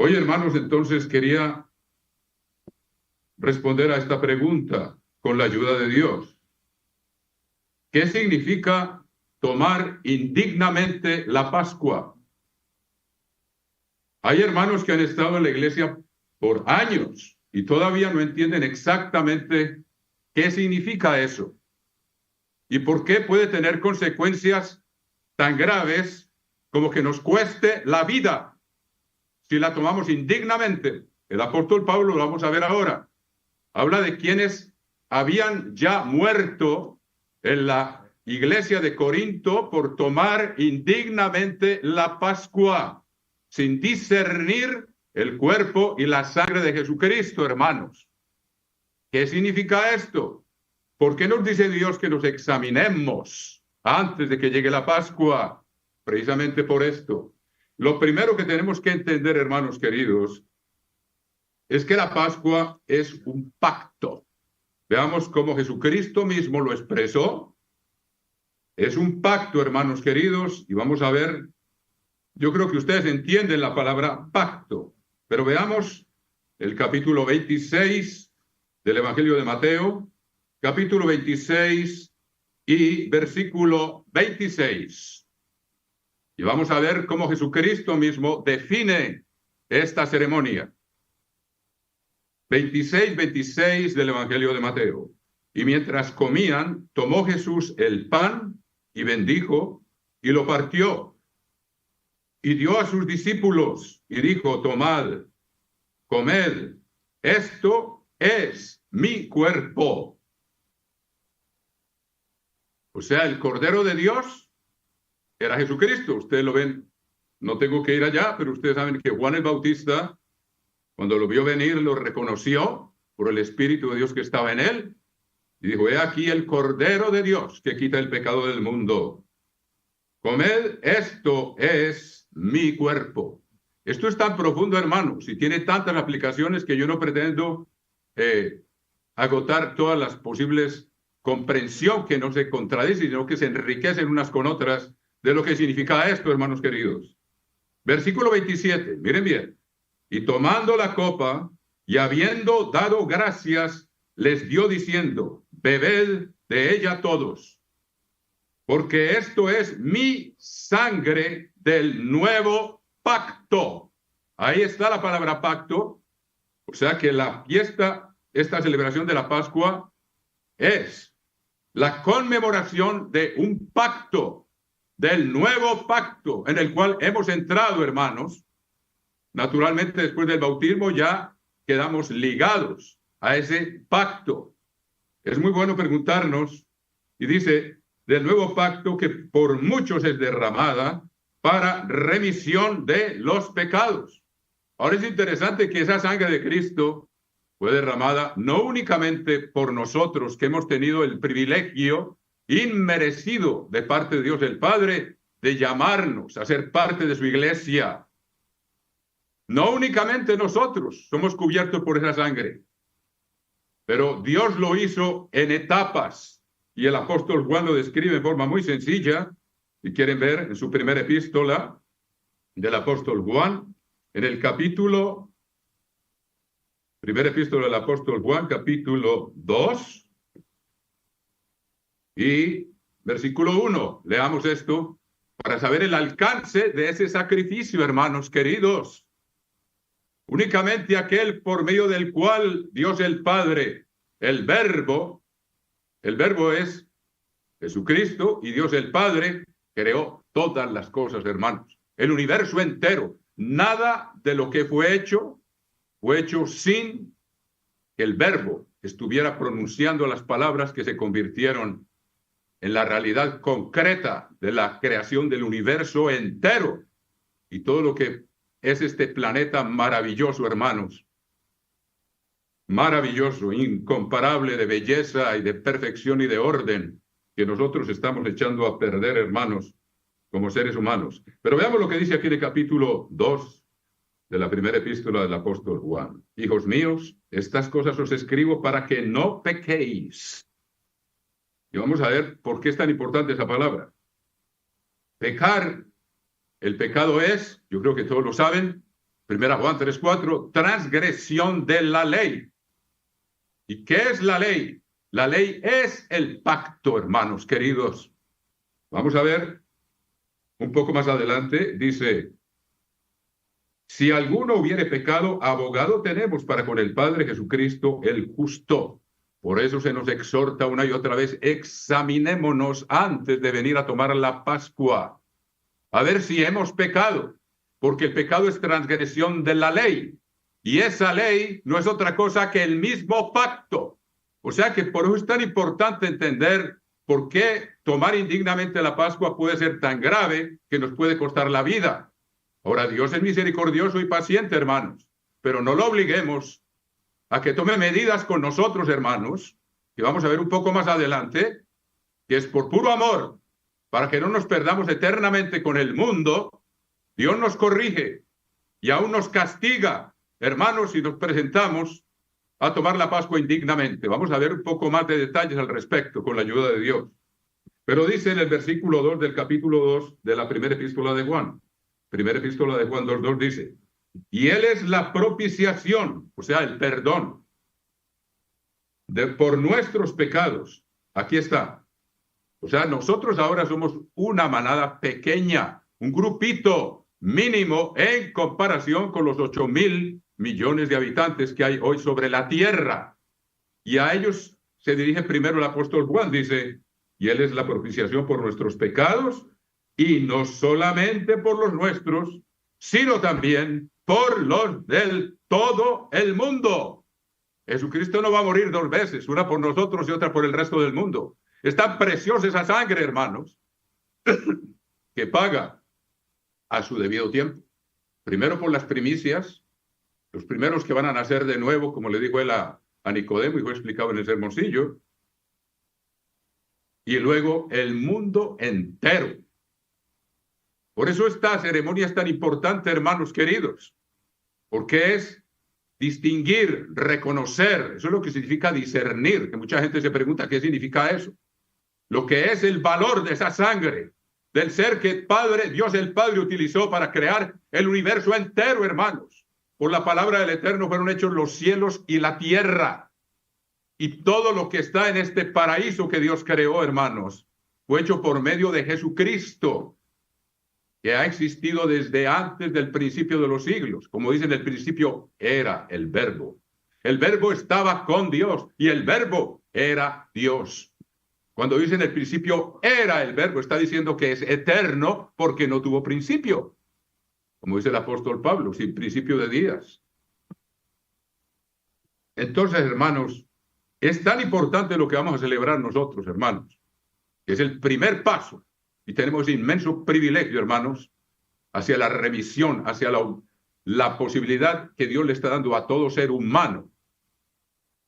Hoy, hermanos, entonces quería responder a esta pregunta con la ayuda de Dios. ¿Qué significa tomar indignamente la Pascua? Hay hermanos que han estado en la iglesia por años y todavía no entienden exactamente qué significa eso y por qué puede tener consecuencias tan graves como que nos cueste la vida si la tomamos indignamente. El apóstol Pablo, lo vamos a ver ahora, habla de quienes habían ya muerto en la iglesia de Corinto por tomar indignamente la Pascua, sin discernir el cuerpo y la sangre de Jesucristo, hermanos. ¿Qué significa esto? ¿Por qué nos dice Dios que nos examinemos antes de que llegue la Pascua? Precisamente por esto. Lo primero que tenemos que entender, hermanos queridos, es que la Pascua es un pacto. Veamos cómo Jesucristo mismo lo expresó. Es un pacto, hermanos queridos, y vamos a ver, yo creo que ustedes entienden la palabra pacto, pero veamos el capítulo 26 del Evangelio de Mateo, capítulo 26 y versículo 26. Y vamos a ver cómo Jesucristo mismo define esta ceremonia. 26 del Evangelio de Mateo. Y mientras comían, tomó Jesús el pan y bendijo y lo partió. Y dio a sus discípulos y dijo, tomad, comed, esto es mi cuerpo. O sea, el Cordero de Dios era Jesucristo. Ustedes lo ven, no tengo que ir allá, pero ustedes saben que Juan el Bautista, cuando lo vio venir, lo reconoció por el Espíritu de Dios que estaba en él. Y dijo, he aquí el Cordero de Dios que quita el pecado del mundo. Comed, esto es mi cuerpo. Esto es tan profundo, hermanos, y tiene tantas aplicaciones que yo no pretendo agotar todas las posibles comprensión que no se contradicen, sino que se enriquecen unas con otras de lo que significa esto, hermanos queridos. Versículo 27, miren bien. Y tomando la copa y habiendo dado gracias, les dio diciendo, bebed de ella todos, porque esto es mi sangre del nuevo pacto. Ahí está la palabra pacto. O sea que la fiesta, esta celebración de la Pascua, es la conmemoración de un pacto, del nuevo pacto en el cual hemos entrado, hermanos. Naturalmente, después del bautismo ya quedamos ligados a ese pacto. Es muy bueno preguntarnos, y dice, del nuevo pacto que por muchos es derramada para remisión de los pecados. Ahora es interesante que esa sangre de Cristo fue derramada no únicamente por nosotros, que hemos tenido el privilegio inmerecido de parte de Dios el Padre de llamarnos a ser parte de su iglesia. No únicamente nosotros somos cubiertos por esa sangre, pero Dios lo hizo en etapas, y el apóstol Juan lo describe en forma muy sencilla, si quieren ver en su primera epístola del apóstol Juan, en el capítulo, primera epístola del apóstol Juan, capítulo 2, y versículo 1, leamos esto, para saber el alcance de ese sacrificio, hermanos queridos. Únicamente aquel por medio del cual Dios el Padre, el verbo es Jesucristo, y Dios el Padre creó todas las cosas, hermanos. El universo entero. Nada de lo que fue hecho sin que el verbo estuviera pronunciando las palabras que se convirtieron en la realidad concreta de la creación del universo entero. Y todo lo que es este planeta maravilloso, hermanos. Maravilloso, incomparable de belleza y de perfección y de orden que nosotros estamos echando a perder, hermanos, como seres humanos. Pero veamos lo que dice aquí en el capítulo 2 de la primera epístola del apóstol Juan. Hijos míos, estas cosas os escribo para que no pequéis. Y vamos a ver por qué es tan importante esa palabra. Pecar, el pecado es, yo creo que todos lo saben, Primera Juan 3:4, transgresión de la ley. ¿Y qué es la ley? La ley es el pacto, hermanos queridos. Vamos a ver un poco más adelante, dice, si alguno hubiere pecado, abogado tenemos para con el Padre, Jesucristo el justo. Por eso se nos exhorta una y otra vez, examinémonos antes de venir a tomar la Pascua, a ver si hemos pecado, porque el pecado es transgresión de la ley, y esa ley no es otra cosa que el mismo pacto. O sea que por eso es tan importante entender por qué tomar indignamente la Pascua puede ser tan grave que nos puede costar la vida. Ahora, Dios es misericordioso y paciente, hermanos, pero no lo obliguemos a que tome medidas con nosotros, hermanos, que vamos a ver un poco más adelante, que es por puro amor, para que no nos perdamos eternamente con el mundo. Dios nos corrige y aún nos castiga, hermanos, si nos presentamos a tomar la Pascua indignamente. Vamos a ver un poco más de detalles al respecto con la ayuda de Dios. Pero dice en el versículo 2 del capítulo 2 de la primera epístola de Juan, primera epístola de Juan 2:2 dice, y Él es la propiciación, o sea, el perdón por nuestros pecados. Aquí está. O sea, nosotros ahora somos una manada pequeña, un grupito mínimo en comparación con los 8.000 millones de habitantes que hay hoy sobre la tierra. Y a ellos se dirige primero el apóstol Juan, dice, y Él es la propiciación por nuestros pecados, y no solamente por los nuestros, sino también por los del todo el mundo. Jesucristo no va a morir dos veces, una por nosotros y otra por el resto del mundo. Es tan preciosa esa sangre, hermanos, que paga a su debido tiempo. Primero por las primicias, los primeros que van a nacer de nuevo, como le dijo él a Nicodemo y fue explicado en el sermoncillo, y luego el mundo entero. Por eso esta ceremonia es tan importante, hermanos queridos, porque es distinguir, reconocer, eso es lo que significa discernir, que mucha gente se pregunta qué significa eso. Lo que es el valor de esa sangre, del ser que Dios el Padre utilizó para crear el universo entero, hermanos. Por la palabra del Eterno fueron hechos los cielos y la tierra. Y todo lo que está en este paraíso que Dios creó, hermanos, fue hecho por medio de Jesucristo, que ha existido desde antes del principio de los siglos. Como dice en el principio, era el Verbo. El Verbo estaba con Dios y el Verbo era Dios. Cuando dice en el principio, era el Verbo, está diciendo que es eterno porque no tuvo principio. Como dice el apóstol Pablo, sin principio de días. Entonces, hermanos, es tan importante lo que vamos a celebrar nosotros, hermanos, que es el primer paso. Y tenemos inmenso privilegio, hermanos, hacia la remisión, hacia la posibilidad que Dios le está dando a todo ser humano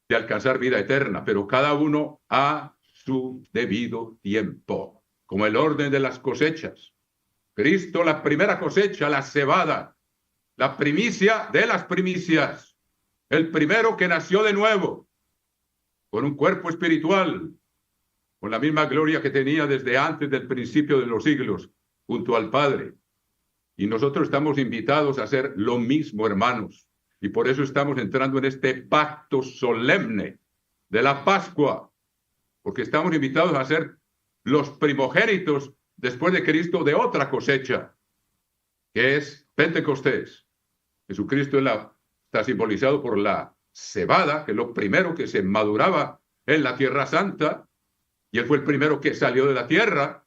de alcanzar vida eterna, pero cada uno a su debido tiempo, como el orden de las cosechas. Cristo, la primera cosecha, la cebada, la primicia de las primicias, el primero que nació de nuevo, con un cuerpo espiritual, con la misma gloria que tenía desde antes del principio de los siglos, junto al Padre. Y nosotros estamos invitados a hacer lo mismo, hermanos. Y por eso estamos entrando en este pacto solemne de la Pascua, porque estamos invitados a ser los primogénitos después de Cristo de otra cosecha, que es Pentecostés. Jesucristo está simbolizado por la cebada, que es lo primero que se maduraba en la Tierra Santa, y Él fue el primero que salió de la tierra,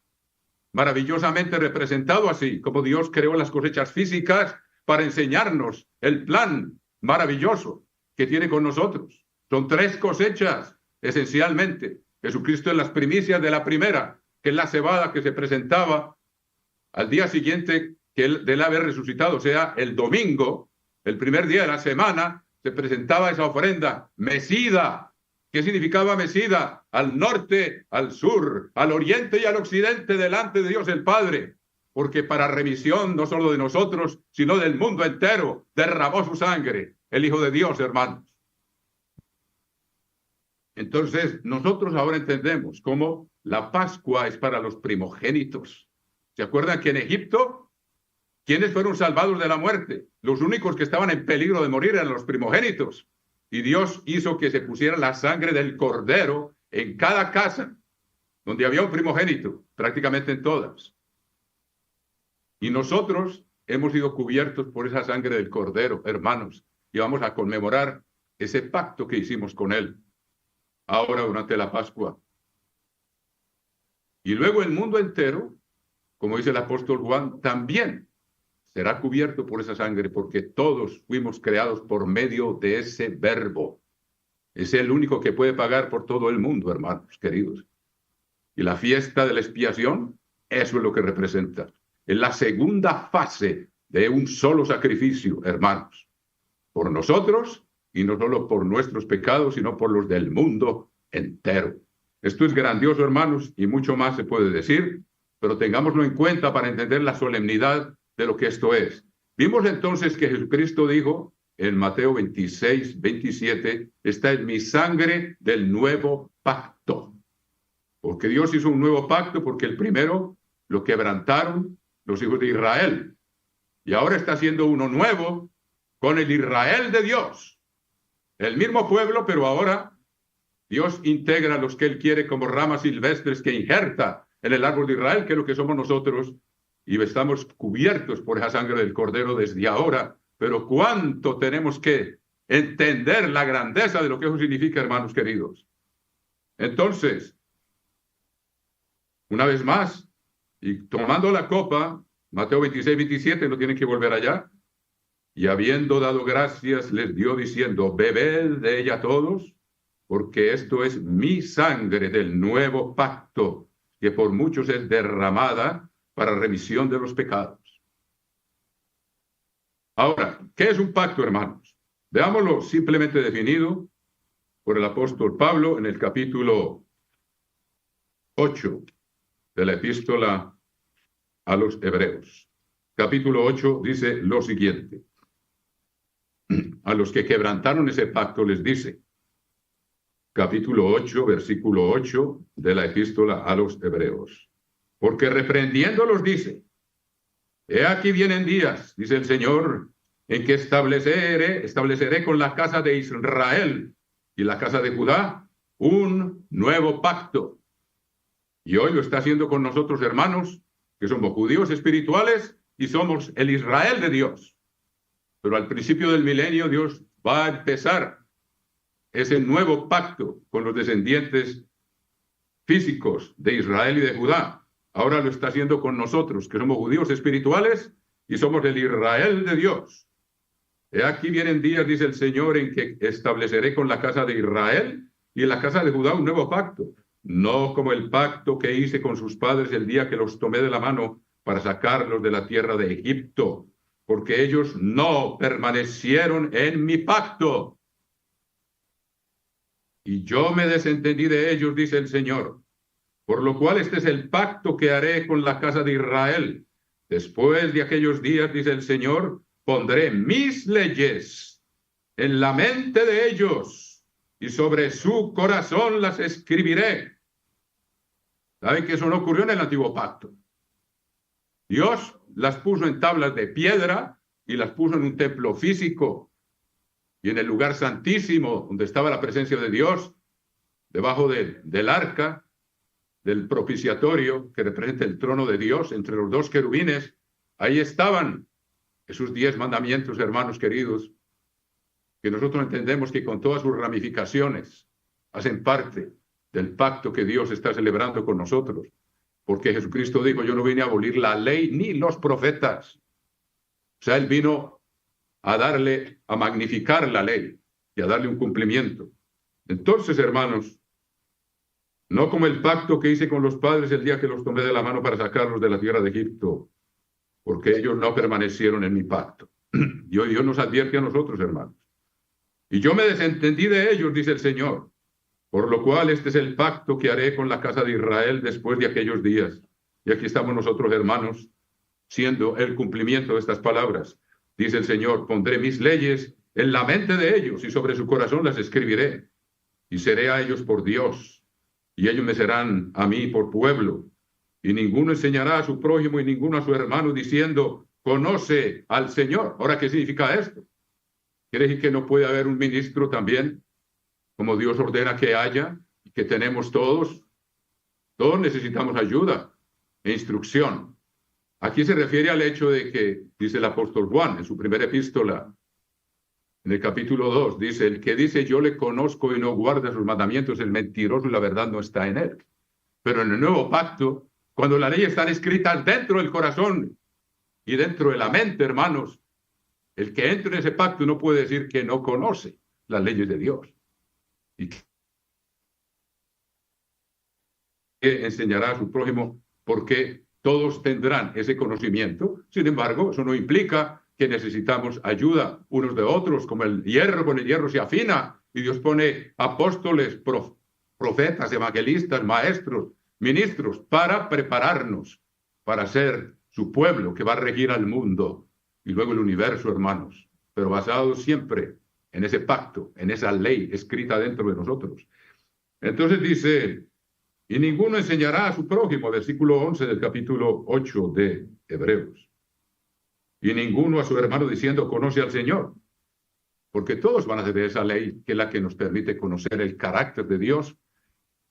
maravillosamente representado así, como Dios creó las cosechas físicas para enseñarnos el plan maravilloso que tiene con nosotros. Son 3 cosechas, esencialmente. Jesucristo es las primicias de la primera, que es la cebada que se presentaba al día siguiente que él haber resucitado, o sea, el domingo, el primer día de la semana, se presentaba esa ofrenda mecida. ¿Qué significaba mecida? Al norte, al sur, al oriente y al occidente delante de Dios el Padre, porque para remisión no solo de nosotros, sino del mundo entero, derramó su sangre, el Hijo de Dios, hermanos. Entonces, nosotros ahora entendemos cómo la Pascua es para los primogénitos. ¿Se acuerdan que en Egipto ¿Quiénes fueron salvados de la muerte? Los únicos que estaban en peligro de morir eran los primogénitos. Y Dios hizo que se pusiera la sangre del cordero en cada casa donde había un primogénito, prácticamente en todas. Y nosotros hemos sido cubiertos por esa sangre del cordero, hermanos, y vamos a conmemorar ese pacto que hicimos con él ahora durante la Pascua. Y luego el mundo entero, como dice el apóstol Juan, también será cubierto por esa sangre, porque todos fuimos creados por medio de ese verbo. Es el único que puede pagar por todo el mundo, hermanos queridos. Y la fiesta de la expiación, eso es lo que representa. Es la segunda fase de un solo sacrificio, hermanos, por nosotros, y no solo por nuestros pecados, sino por los del mundo entero. Esto es grandioso, hermanos, y mucho más se puede decir, pero tengámoslo en cuenta para entender la solemnidad de lo que esto es. Vimos entonces que Jesucristo dijo en Mateo 26, 27, esta es mi sangre del nuevo pacto. Porque Dios hizo un nuevo pacto, porque el primero lo quebrantaron los hijos de Israel. Y ahora está haciendo uno nuevo con el Israel de Dios. El mismo pueblo, pero ahora Dios integra a los que Él quiere como ramas silvestres que injerta en el árbol de Israel, que es lo que somos nosotros, y estamos cubiertos por esa sangre del Cordero desde ahora. Pero cuánto tenemos que entender la grandeza de lo que eso significa, hermanos queridos. Entonces, una vez más, y tomando la copa, Mateo 26, 27, no tienen que volver allá, y habiendo dado gracias, les dio diciendo, bebed de ella todos, porque esto es mi sangre del nuevo pacto, que por muchos es derramada para remisión de los pecados. Ahora, ¿qué es un pacto, hermanos? Veámoslo simplemente definido por el apóstol Pablo en el capítulo 8 de la epístola a los Hebreos. Capítulo 8 dice lo siguiente. A los que quebrantaron ese pacto les dice, capítulo 8, versículo 8 de la epístola a los Hebreos. Porque reprendiéndolos dice, he aquí vienen días, dice el Señor, en que estableceré con la casa de Israel y la casa de Judá un nuevo pacto. Y hoy lo está haciendo con nosotros, hermanos, que somos judíos espirituales y somos el Israel de Dios. Pero al principio del milenio Dios va a empezar ese nuevo pacto con los descendientes físicos de Israel y de Judá. Ahora lo está haciendo con nosotros, que somos judíos espirituales y somos el Israel de Dios. He aquí vienen días, dice el Señor, en que estableceré con la casa de Israel y en la casa de Judá un nuevo pacto. No como el pacto que hice con sus padres el día que los tomé de la mano para sacarlos de la tierra de Egipto, porque ellos no permanecieron en mi pacto. Y yo me desentendí de ellos, dice el Señor. Por lo cual este es el pacto que haré con la casa de Israel. Después de aquellos días, dice el Señor, pondré mis leyes en la mente de ellos y sobre su corazón las escribiré. ¿Saben que eso no ocurrió en el antiguo pacto? Dios las puso en tablas de piedra y las puso en un templo físico y en el lugar santísimo donde estaba la presencia de Dios, debajo del arca, del propiciatorio que representa el trono de Dios entre los dos querubines. Ahí estaban esos 10 mandamientos, hermanos queridos, que nosotros entendemos que con todas sus ramificaciones hacen parte del pacto que Dios está celebrando con nosotros. Porque Jesucristo dijo, yo no vine a abolir la ley ni los profetas. O sea, Él vino a magnificar la ley y a darle un cumplimiento. Entonces, hermanos, no como el pacto que hice con los padres el día que los tomé de la mano para sacarlos de la tierra de Egipto, porque ellos no permanecieron en mi pacto. Dios nos advierte a nosotros, hermanos. Y yo me desentendí de ellos, dice el Señor, por lo cual este es el pacto que haré con la casa de Israel después de aquellos días. Y aquí estamos nosotros, hermanos, siendo el cumplimiento de estas palabras. Dice el Señor, pondré mis leyes en la mente de ellos y sobre su corazón las escribiré. Y seré a ellos por Dios, y ellos me serán a mí por pueblo. Y ninguno enseñará a su prójimo y ninguno a su hermano, diciendo, conoce al Señor. Ahora, ¿qué significa esto? ¿Quiere decir que no puede haber un ministro también, como Dios ordena que haya, y que tenemos todos? Todos necesitamos ayuda e instrucción. Aquí se refiere al hecho de que, dice el apóstol Juan en su primera epístola, en el capítulo 2, dice, el que dice yo le conozco y no guarda sus mandamientos es mentiroso y la verdad no está en él. Pero en el nuevo pacto, cuando las leyes están escritas dentro del corazón y dentro de la mente, hermanos, el que entra en ese pacto no puede decir que no conoce las leyes de Dios. Y que enseñará a su prójimo porque todos tendrán ese conocimiento. Sin embargo, eso no implica que necesitamos ayuda unos de otros, como el hierro con el hierro se afina, y Dios pone apóstoles, profetas, evangelistas, maestros, ministros, para prepararnos para ser su pueblo que va a regir al mundo y luego el universo, hermanos, pero basado siempre en ese pacto, en esa ley escrita dentro de nosotros. Entonces dice, y ninguno enseñará a su prójimo, versículo 11 del capítulo 8 de Hebreos. Y ninguno a su hermano diciendo, conoce al Señor. Porque todos van a tener esa ley, que es la que nos permite conocer el carácter de Dios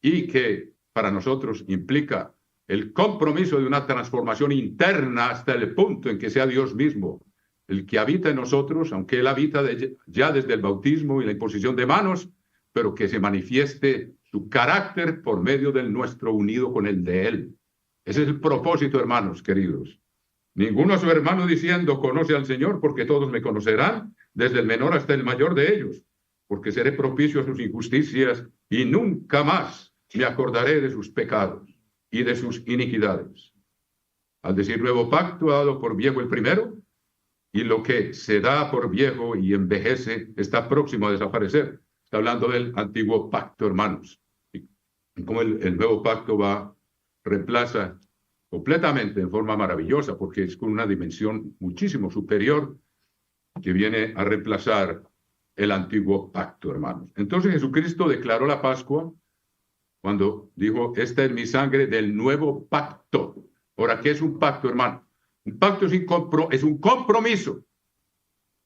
y que para nosotros implica el compromiso de una transformación interna hasta el punto en que sea Dios mismo el que habita en nosotros, aunque Él habita ya desde el bautismo y la imposición de manos, pero que se manifieste su carácter por medio del nuestro unido con el de Él. Ese es el propósito, hermanos queridos. Ninguno a su hermano diciendo, conoce al Señor, porque todos me conocerán, desde el menor hasta el mayor de ellos, porque seré propicio a sus injusticias y nunca más me acordaré de sus pecados y de sus iniquidades. Al decir nuevo pacto, ha dado por viejo el primero, y lo que se da por viejo y envejece está próximo a desaparecer. Está hablando del antiguo pacto, hermanos. Y como el nuevo pacto reemplaza completamente en forma maravillosa, porque es con una dimensión muchísimo superior que viene a reemplazar el antiguo pacto, hermanos. Entonces Jesucristo declaró la Pascua cuando dijo, esta es mi sangre del nuevo pacto. Ahora, ¿qué es un pacto, hermano? Un pacto es un compromiso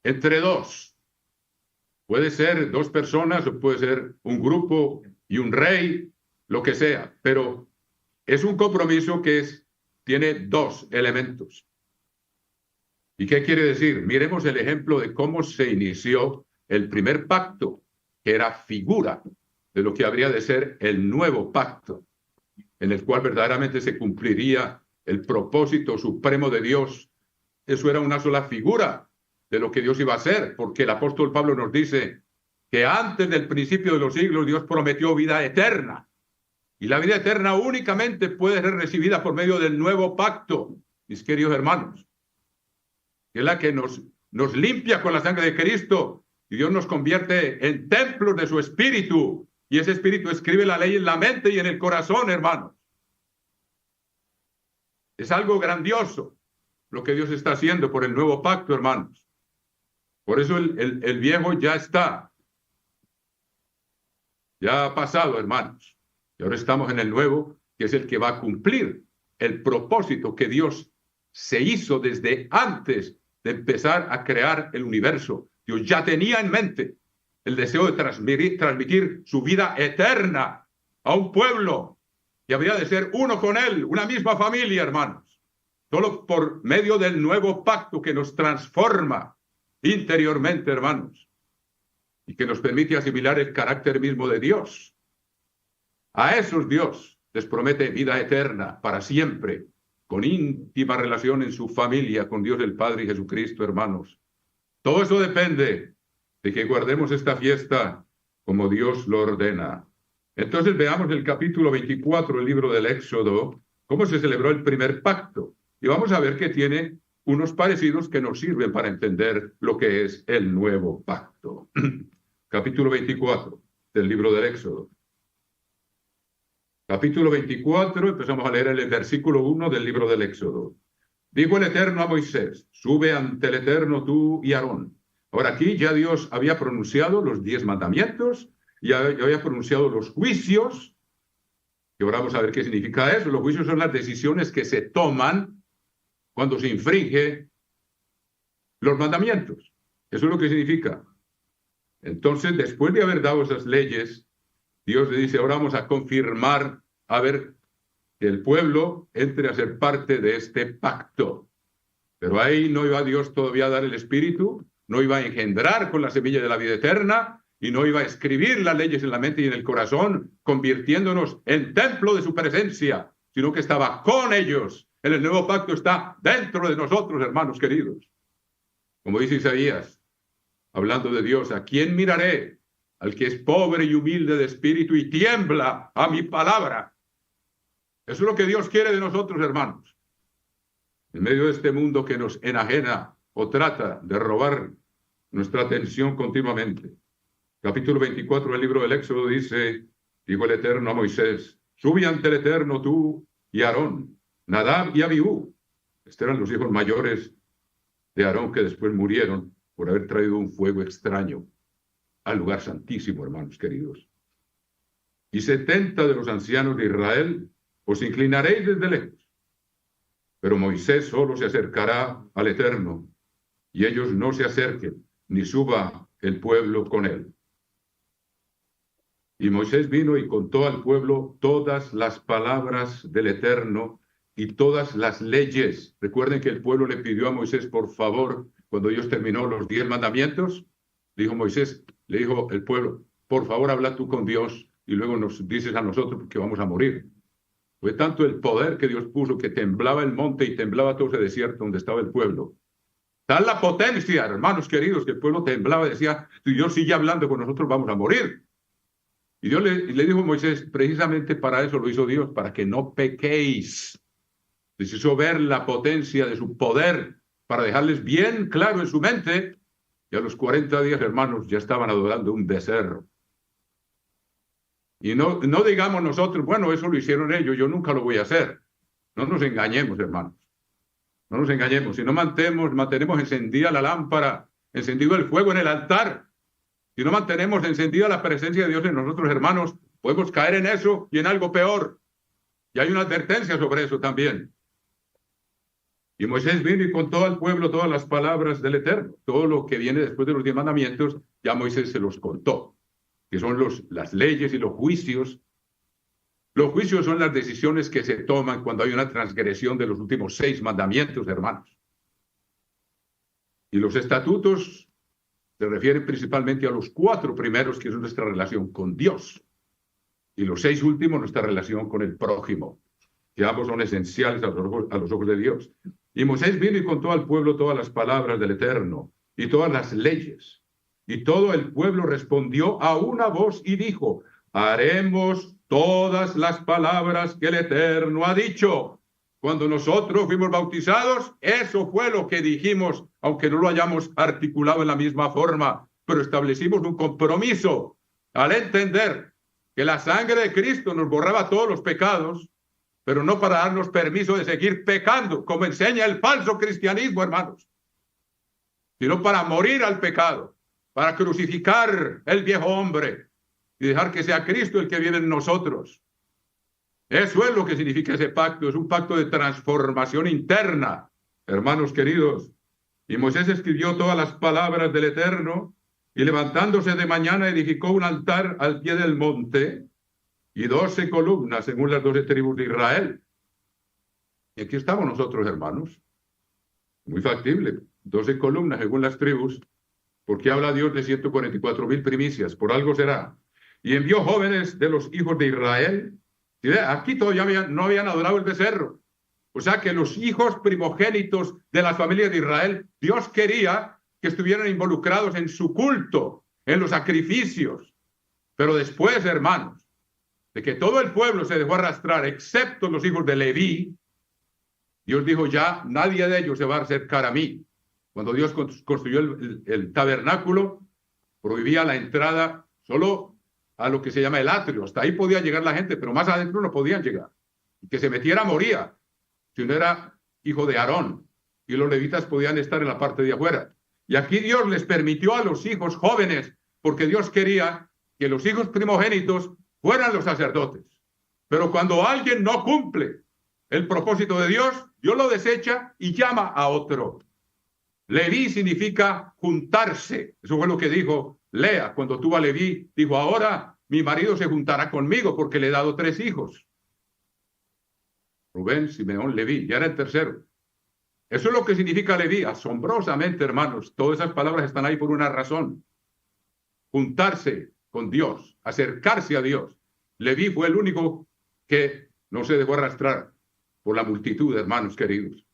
entre dos. Puede ser dos personas o puede ser un grupo y un rey, lo que sea, pero es un compromiso que tiene dos elementos. ¿Y qué quiere decir? Miremos el ejemplo de cómo se inició el primer pacto, que era figura de lo que habría de ser el nuevo pacto, en el cual verdaderamente se cumpliría el propósito supremo de Dios. Eso era una sola figura de lo que Dios iba a hacer, porque el apóstol Pablo nos dice que antes del principio de los siglos Dios prometió vida eterna. Y la vida eterna únicamente puede ser recibida por medio del nuevo pacto, mis queridos hermanos, que es la que nos limpia con la sangre de Cristo y Dios nos convierte en templos de su espíritu. Y ese espíritu escribe la ley en la mente y en el corazón, hermanos. Es algo grandioso lo que Dios está haciendo por el nuevo pacto, hermanos. Por eso el viejo ya está. Ya ha pasado, hermanos. Y ahora estamos en el nuevo, que es el que va a cumplir el propósito que Dios se hizo desde antes de empezar a crear el universo. Dios ya tenía en mente el deseo de transmitir su vida eterna a un pueblo que habría de ser uno con Él, una misma familia, hermanos. Solo por medio del nuevo pacto que nos transforma interiormente, hermanos, y que nos permite asimilar el carácter mismo de Dios. A esos Dios les promete vida eterna para siempre, con íntima relación en su familia con Dios el Padre y Jesucristo, hermanos. Todo eso depende de que guardemos esta fiesta como Dios lo ordena. Entonces veamos el capítulo 24 del libro del Éxodo, cómo se celebró el primer pacto. Y vamos a ver que tiene unos parecidos que nos sirven para entender lo que es el nuevo pacto. Capítulo 24 del libro del Éxodo. Capítulo 24, empezamos a leer el versículo 1 del libro del Éxodo. Dijo el Eterno a Moisés, sube ante el Eterno tú y Aarón. Ahora aquí ya Dios había pronunciado los 10 mandamientos, ya había pronunciado los juicios, que ahora vamos a ver qué significa eso. Los juicios son las decisiones que se toman cuando se infringe los mandamientos. Eso es lo que significa. Entonces, después de haber dado esas leyes, Dios le dice, ahora vamos a confirmar, a ver, que el pueblo entre a ser parte de este pacto. Pero ahí no iba Dios todavía a dar el Espíritu, no iba a engendrar con la semilla de la vida eterna, y no iba a escribir las leyes en la mente y en el corazón, convirtiéndonos en templo de su presencia, sino que estaba con ellos. En el nuevo pacto está dentro de nosotros, hermanos queridos. Como dice Isaías, hablando de Dios, ¿a quién miraré? Al que es pobre y humilde de espíritu y tiembla a mi palabra. Eso es lo que Dios quiere de nosotros, hermanos. En medio de este mundo que nos enajena o trata de robar nuestra atención continuamente. Capítulo 24 del libro del Éxodo dice, dijo el Eterno a Moisés, sube ante el Eterno tú y Aarón, Nadab y Abiú. Estos eran los hijos mayores de Aarón que después murieron por haber traído un fuego extraño al lugar santísimo, hermanos queridos. Y 70 de los ancianos de Israel os inclinaréis desde lejos. Pero Moisés solo se acercará al Eterno, y ellos no se acerquen, ni suba el pueblo con él. Y Moisés vino y contó al pueblo todas las palabras del Eterno y todas las leyes. Recuerden que el pueblo le pidió a Moisés, por favor, cuando Dios terminó los 10 mandamientos, dijo Moisés, le dijo el pueblo, por favor, habla tú con Dios y luego nos dices a nosotros que vamos a morir. Fue tanto el poder que Dios puso que temblaba el monte y temblaba todo ese desierto donde estaba el pueblo. Tal la potencia, hermanos queridos, que el pueblo temblaba y decía, si Dios sigue hablando con nosotros, vamos a morir. Y Dios le dijo a Moisés, precisamente para eso lo hizo Dios, para que no pequéis. Les hizo ver la potencia de su poder, para dejarles bien claro en su mente. Y a los 40 días, hermanos, ya estaban adorando un becerro. Y no digamos nosotros, bueno, eso lo hicieron ellos, yo nunca lo voy a hacer. No nos engañemos, hermanos. No nos engañemos. Si no mantenemos encendida la lámpara, encendido el fuego en el altar, si no mantenemos encendida la presencia de Dios en nosotros, hermanos, podemos caer en eso y en algo peor. Y hay una advertencia sobre eso también. Y Moisés vino y contó al pueblo todas las palabras del Eterno. Todo lo que viene después de los 10 mandamientos, ya Moisés se los contó, que son las leyes y los juicios. Los juicios son las decisiones que se toman cuando hay una transgresión de los últimos 6 mandamientos, hermanos. Y los estatutos se refieren principalmente a los 4 primeros, que es nuestra relación con Dios. Y los 6 últimos, nuestra relación con el prójimo, que ambos son esenciales a los ojos de Dios. Y Moisés vino y contó al pueblo todas las palabras del Eterno y todas las leyes. Y todo el pueblo respondió a una voz y dijo, haremos todas las palabras que el Eterno ha dicho. Cuando nosotros fuimos bautizados, eso fue lo que dijimos, aunque no lo hayamos articulado en la misma forma, pero establecimos un compromiso al entender que la sangre de Cristo nos borraba todos los pecados, pero no para darnos permiso de seguir pecando, como enseña el falso cristianismo, hermanos, sino para morir al pecado, para crucificar el viejo hombre y dejar que sea Cristo el que vive en nosotros. Eso es lo que significa ese pacto, es un pacto de transformación interna, hermanos queridos. Y Moisés escribió todas las palabras del Eterno, y levantándose de mañana edificó un altar al pie del monte, y 12 columnas según las 12 tribus de Israel. Y aquí estamos nosotros, hermanos. Muy factible, 12 columnas según las tribus, porque habla Dios de 144,000 primicias, por algo será. Y envió jóvenes de los hijos de Israel. Aquí todavía no habían adorado el becerro. O sea que los hijos primogénitos de las familias de Israel, Dios quería que estuvieran involucrados en su culto, en los sacrificios. Pero después, hermanos, de que todo el pueblo se dejó arrastrar, excepto los hijos de Leví, Dios dijo, ya nadie de ellos se va a acercar a mí. Cuando Dios construyó el tabernáculo, prohibía la entrada solo a lo que se llama el atrio. Hasta ahí podía llegar la gente, pero más adentro no podían llegar. Y que se metiera moría, si no era hijo de Aarón. Y los levitas podían estar en la parte de afuera. Y aquí Dios les permitió a los hijos jóvenes, porque Dios quería que los hijos primogénitos fueran los sacerdotes. Pero cuando alguien no cumple el propósito de Dios, Dios lo desecha y llama a otro. Leví significa juntarse. Eso fue lo que dijo Lea cuando tuvo a Leví. Dijo, ahora mi marido se juntará conmigo porque le he dado 3 hijos. Rubén, Simeón, Leví. Ya era el tercero. Eso es lo que significa Leví. Asombrosamente, hermanos. Todas esas palabras están ahí por una razón. Juntarse con Dios. Acercarse a Dios. Leví fue el único que no se dejó arrastrar por la multitud, hermanos queridos.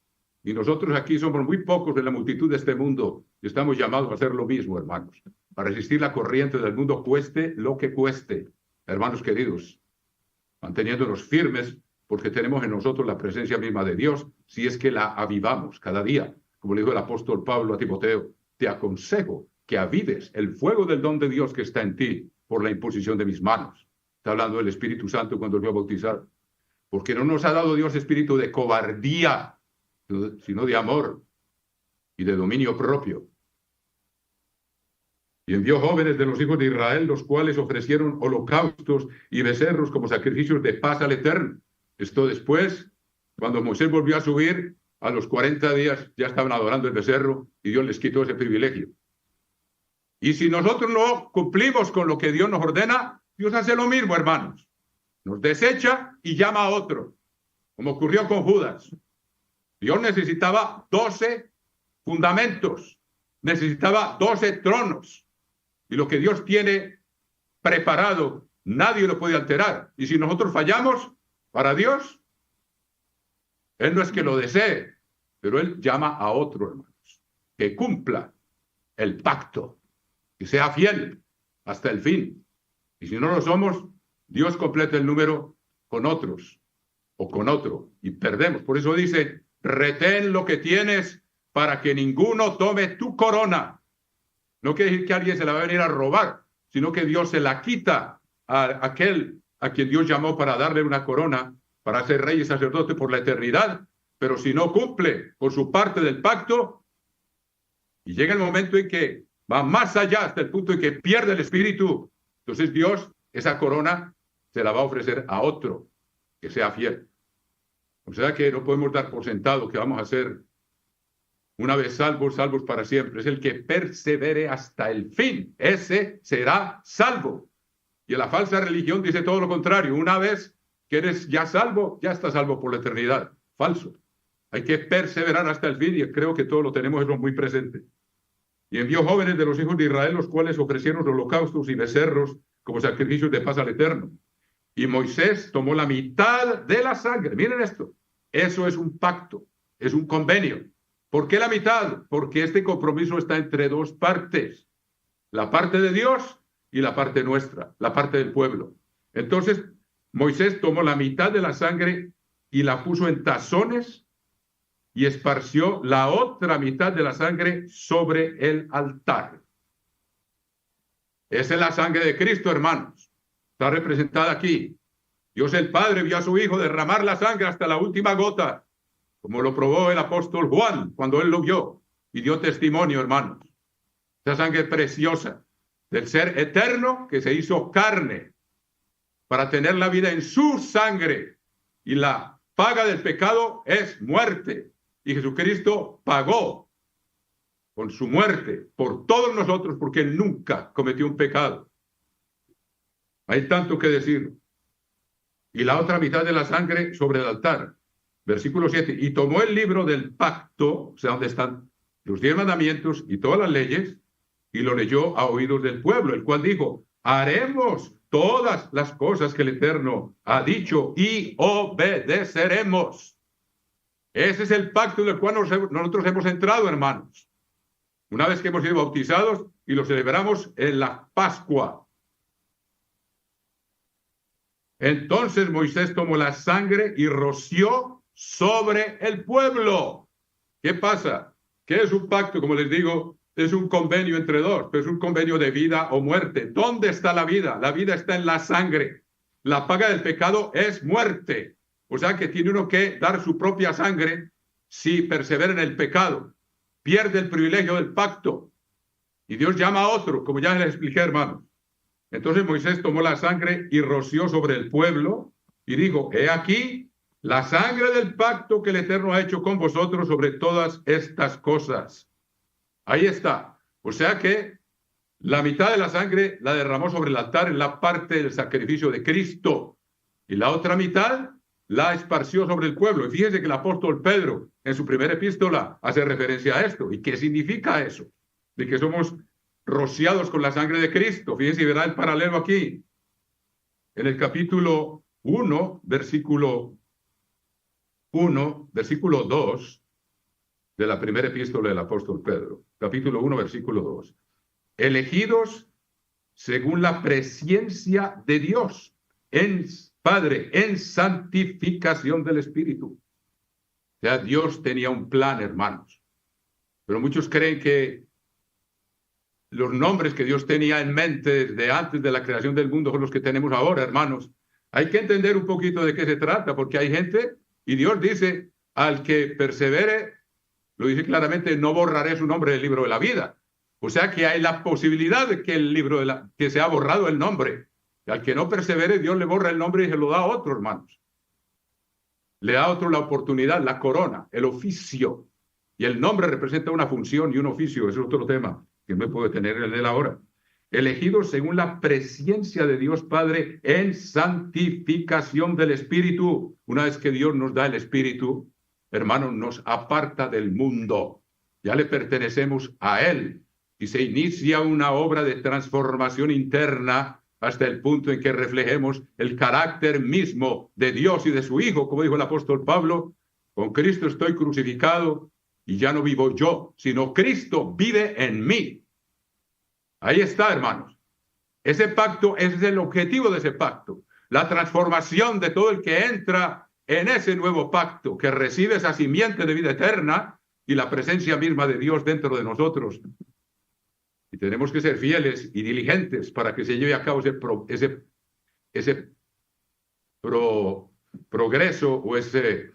Y nosotros aquí somos muy pocos de la multitud de este mundo y estamos llamados a hacer lo mismo, hermanos. A resistir la corriente del mundo, cueste lo que cueste, hermanos queridos. Manteniéndonos firmes porque tenemos en nosotros la presencia misma de Dios, si es que la avivamos cada día. Como le dijo el apóstol Pablo a Timoteo, te aconsejo que avives el fuego del don de Dios que está en ti por la imposición de mis manos. Está hablando del Espíritu Santo cuando lo va a bautizar. Porque no nos ha dado Dios espíritu de cobardía, sino de amor y de dominio propio. Y envió jóvenes de los hijos de Israel, los cuales ofrecieron holocaustos y becerros como sacrificios de paz al Eterno. Esto después, cuando Moisés volvió a subir, a los 40 días ya estaban adorando el becerro y Dios les quitó ese privilegio. Y si nosotros no cumplimos con lo que Dios nos ordena, Dios hace lo mismo, hermanos. Nos desecha y llama a otro, como ocurrió con Judas. Dios necesitaba 12 fundamentos, necesitaba 12 tronos. Y lo que Dios tiene preparado, nadie lo puede alterar. Y si nosotros fallamos, para Dios, Él no es que lo desee, pero Él llama a otro, hermanos, que cumpla el pacto, que sea fiel hasta el fin. Y si no lo somos, Dios completa el número con otros o con otro y perdemos. Por eso dice, retén lo que tienes para que ninguno tome tu corona. No quiere decir que alguien se la va a venir a robar, sino que Dios se la quita a aquel a quien Dios llamó para darle una corona, para ser rey y sacerdote por la eternidad. Pero si no cumple por su parte del pacto, y llega el momento en que va más allá hasta el punto en que pierde el espíritu, entonces Dios esa corona se la va a ofrecer a otro que sea fiel. O sea que no podemos dar por sentado que vamos a ser una vez salvos, salvos para siempre. Es el que persevere hasta el fin. Ese será salvo. Y en la falsa religión dice todo lo contrario. Una vez que eres ya salvo, ya estás salvo por la eternidad. Falso. Hay que perseverar hasta el fin y creo que todos lo tenemos eso muy presente. Y envió jóvenes de los hijos de Israel, los cuales ofrecieron holocaustos y becerros como sacrificios de paz al Eterno. Y Moisés tomó la mitad de la sangre. Miren esto. Eso es un pacto, es un convenio. ¿Por qué la mitad? Porque este compromiso está entre 2 partes. La parte de Dios y la parte nuestra, la parte del pueblo. Entonces, Moisés tomó la mitad de la sangre y la puso en tazones y esparció la otra mitad de la sangre sobre el altar. Esa es la sangre de Cristo, hermanos. Está representada aquí. Dios el Padre vio a su Hijo derramar la sangre hasta la última gota, como lo probó el apóstol Juan cuando él lo vio y dio testimonio, hermanos. Esa sangre preciosa del ser eterno que se hizo carne para tener la vida en su sangre. Y la paga del pecado es muerte. Y Jesucristo pagó con su muerte por todos nosotros porque él nunca cometió un pecado. Hay tanto que decir. Y la otra mitad de la sangre sobre el altar. Versículo 7. Y tomó el libro del pacto, o sea, donde están los 10 mandamientos y todas las leyes, y lo leyó a oídos del pueblo, el cual dijo, haremos todas las cosas que el Eterno ha dicho y obedeceremos. Ese es el pacto en el cual nosotros hemos entrado, hermanos. Una vez que hemos sido bautizados y lo celebramos en la Pascua. Entonces Moisés tomó la sangre y roció sobre el pueblo. ¿Qué pasa? ¿Qué es un pacto? Como les digo, es un convenio entre 2, pero es un convenio de vida o muerte. ¿Dónde está la vida? La vida está en la sangre. La paga del pecado es muerte. O sea que tiene uno que dar su propia sangre si persevera en el pecado. Pierde el privilegio del pacto. Y Dios llama a otro, como ya les expliqué, hermanos. Entonces Moisés tomó la sangre y roció sobre el pueblo y dijo, he aquí la sangre del pacto que el Eterno ha hecho con vosotros sobre todas estas cosas. Ahí está. O sea que la mitad de la sangre la derramó sobre el altar en la parte del sacrificio de Cristo. Y la otra mitad la esparció sobre el pueblo. Y fíjense que el apóstol Pedro, en su primera epístola, hace referencia a esto. ¿Y qué significa eso? De que somos rociados con la sangre de Cristo. Fíjense y verá el paralelo aquí. En el capítulo 1, versículo 2 de la primera epístola del apóstol Pedro. Capítulo 1, versículo 2. Elegidos según la presciencia de Dios, en Padre, en santificación del Espíritu. O sea, Dios tenía un plan, hermanos. Pero muchos creen que los nombres que Dios tenía en mente desde antes de la creación del mundo son los que tenemos ahora, hermanos. Hay que entender un poquito de qué se trata, porque hay gente, y Dios dice, al que persevere, lo dice claramente, no borraré su nombre del libro de la vida. O sea que hay la posibilidad de que que se ha borrado el nombre. Y al que no persevere, Dios le borra el nombre y se lo da a otro, hermanos. Le da a otro la oportunidad, la corona, el oficio. Y el nombre representa una función y un oficio. Ese es otro tema que me puedo detener en él ahora. Elegidos según la presciencia de Dios Padre en santificación del Espíritu. Una vez que Dios nos da el Espíritu, hermanos, nos aparta del mundo. Ya le pertenecemos a Él. Y se inicia una obra de transformación interna hasta el punto en que reflejemos el carácter mismo de Dios y de su Hijo, como dijo el apóstol Pablo, con Cristo estoy crucificado y ya no vivo yo, sino Cristo vive en mí. Ahí está, hermanos. Ese pacto, ese es el objetivo de ese pacto, la transformación de todo el que entra en ese nuevo pacto, que recibe esa simiente de vida eterna y la presencia misma de Dios dentro de nosotros. Y tenemos que ser fieles y diligentes para que se lleve a cabo ese progreso o ese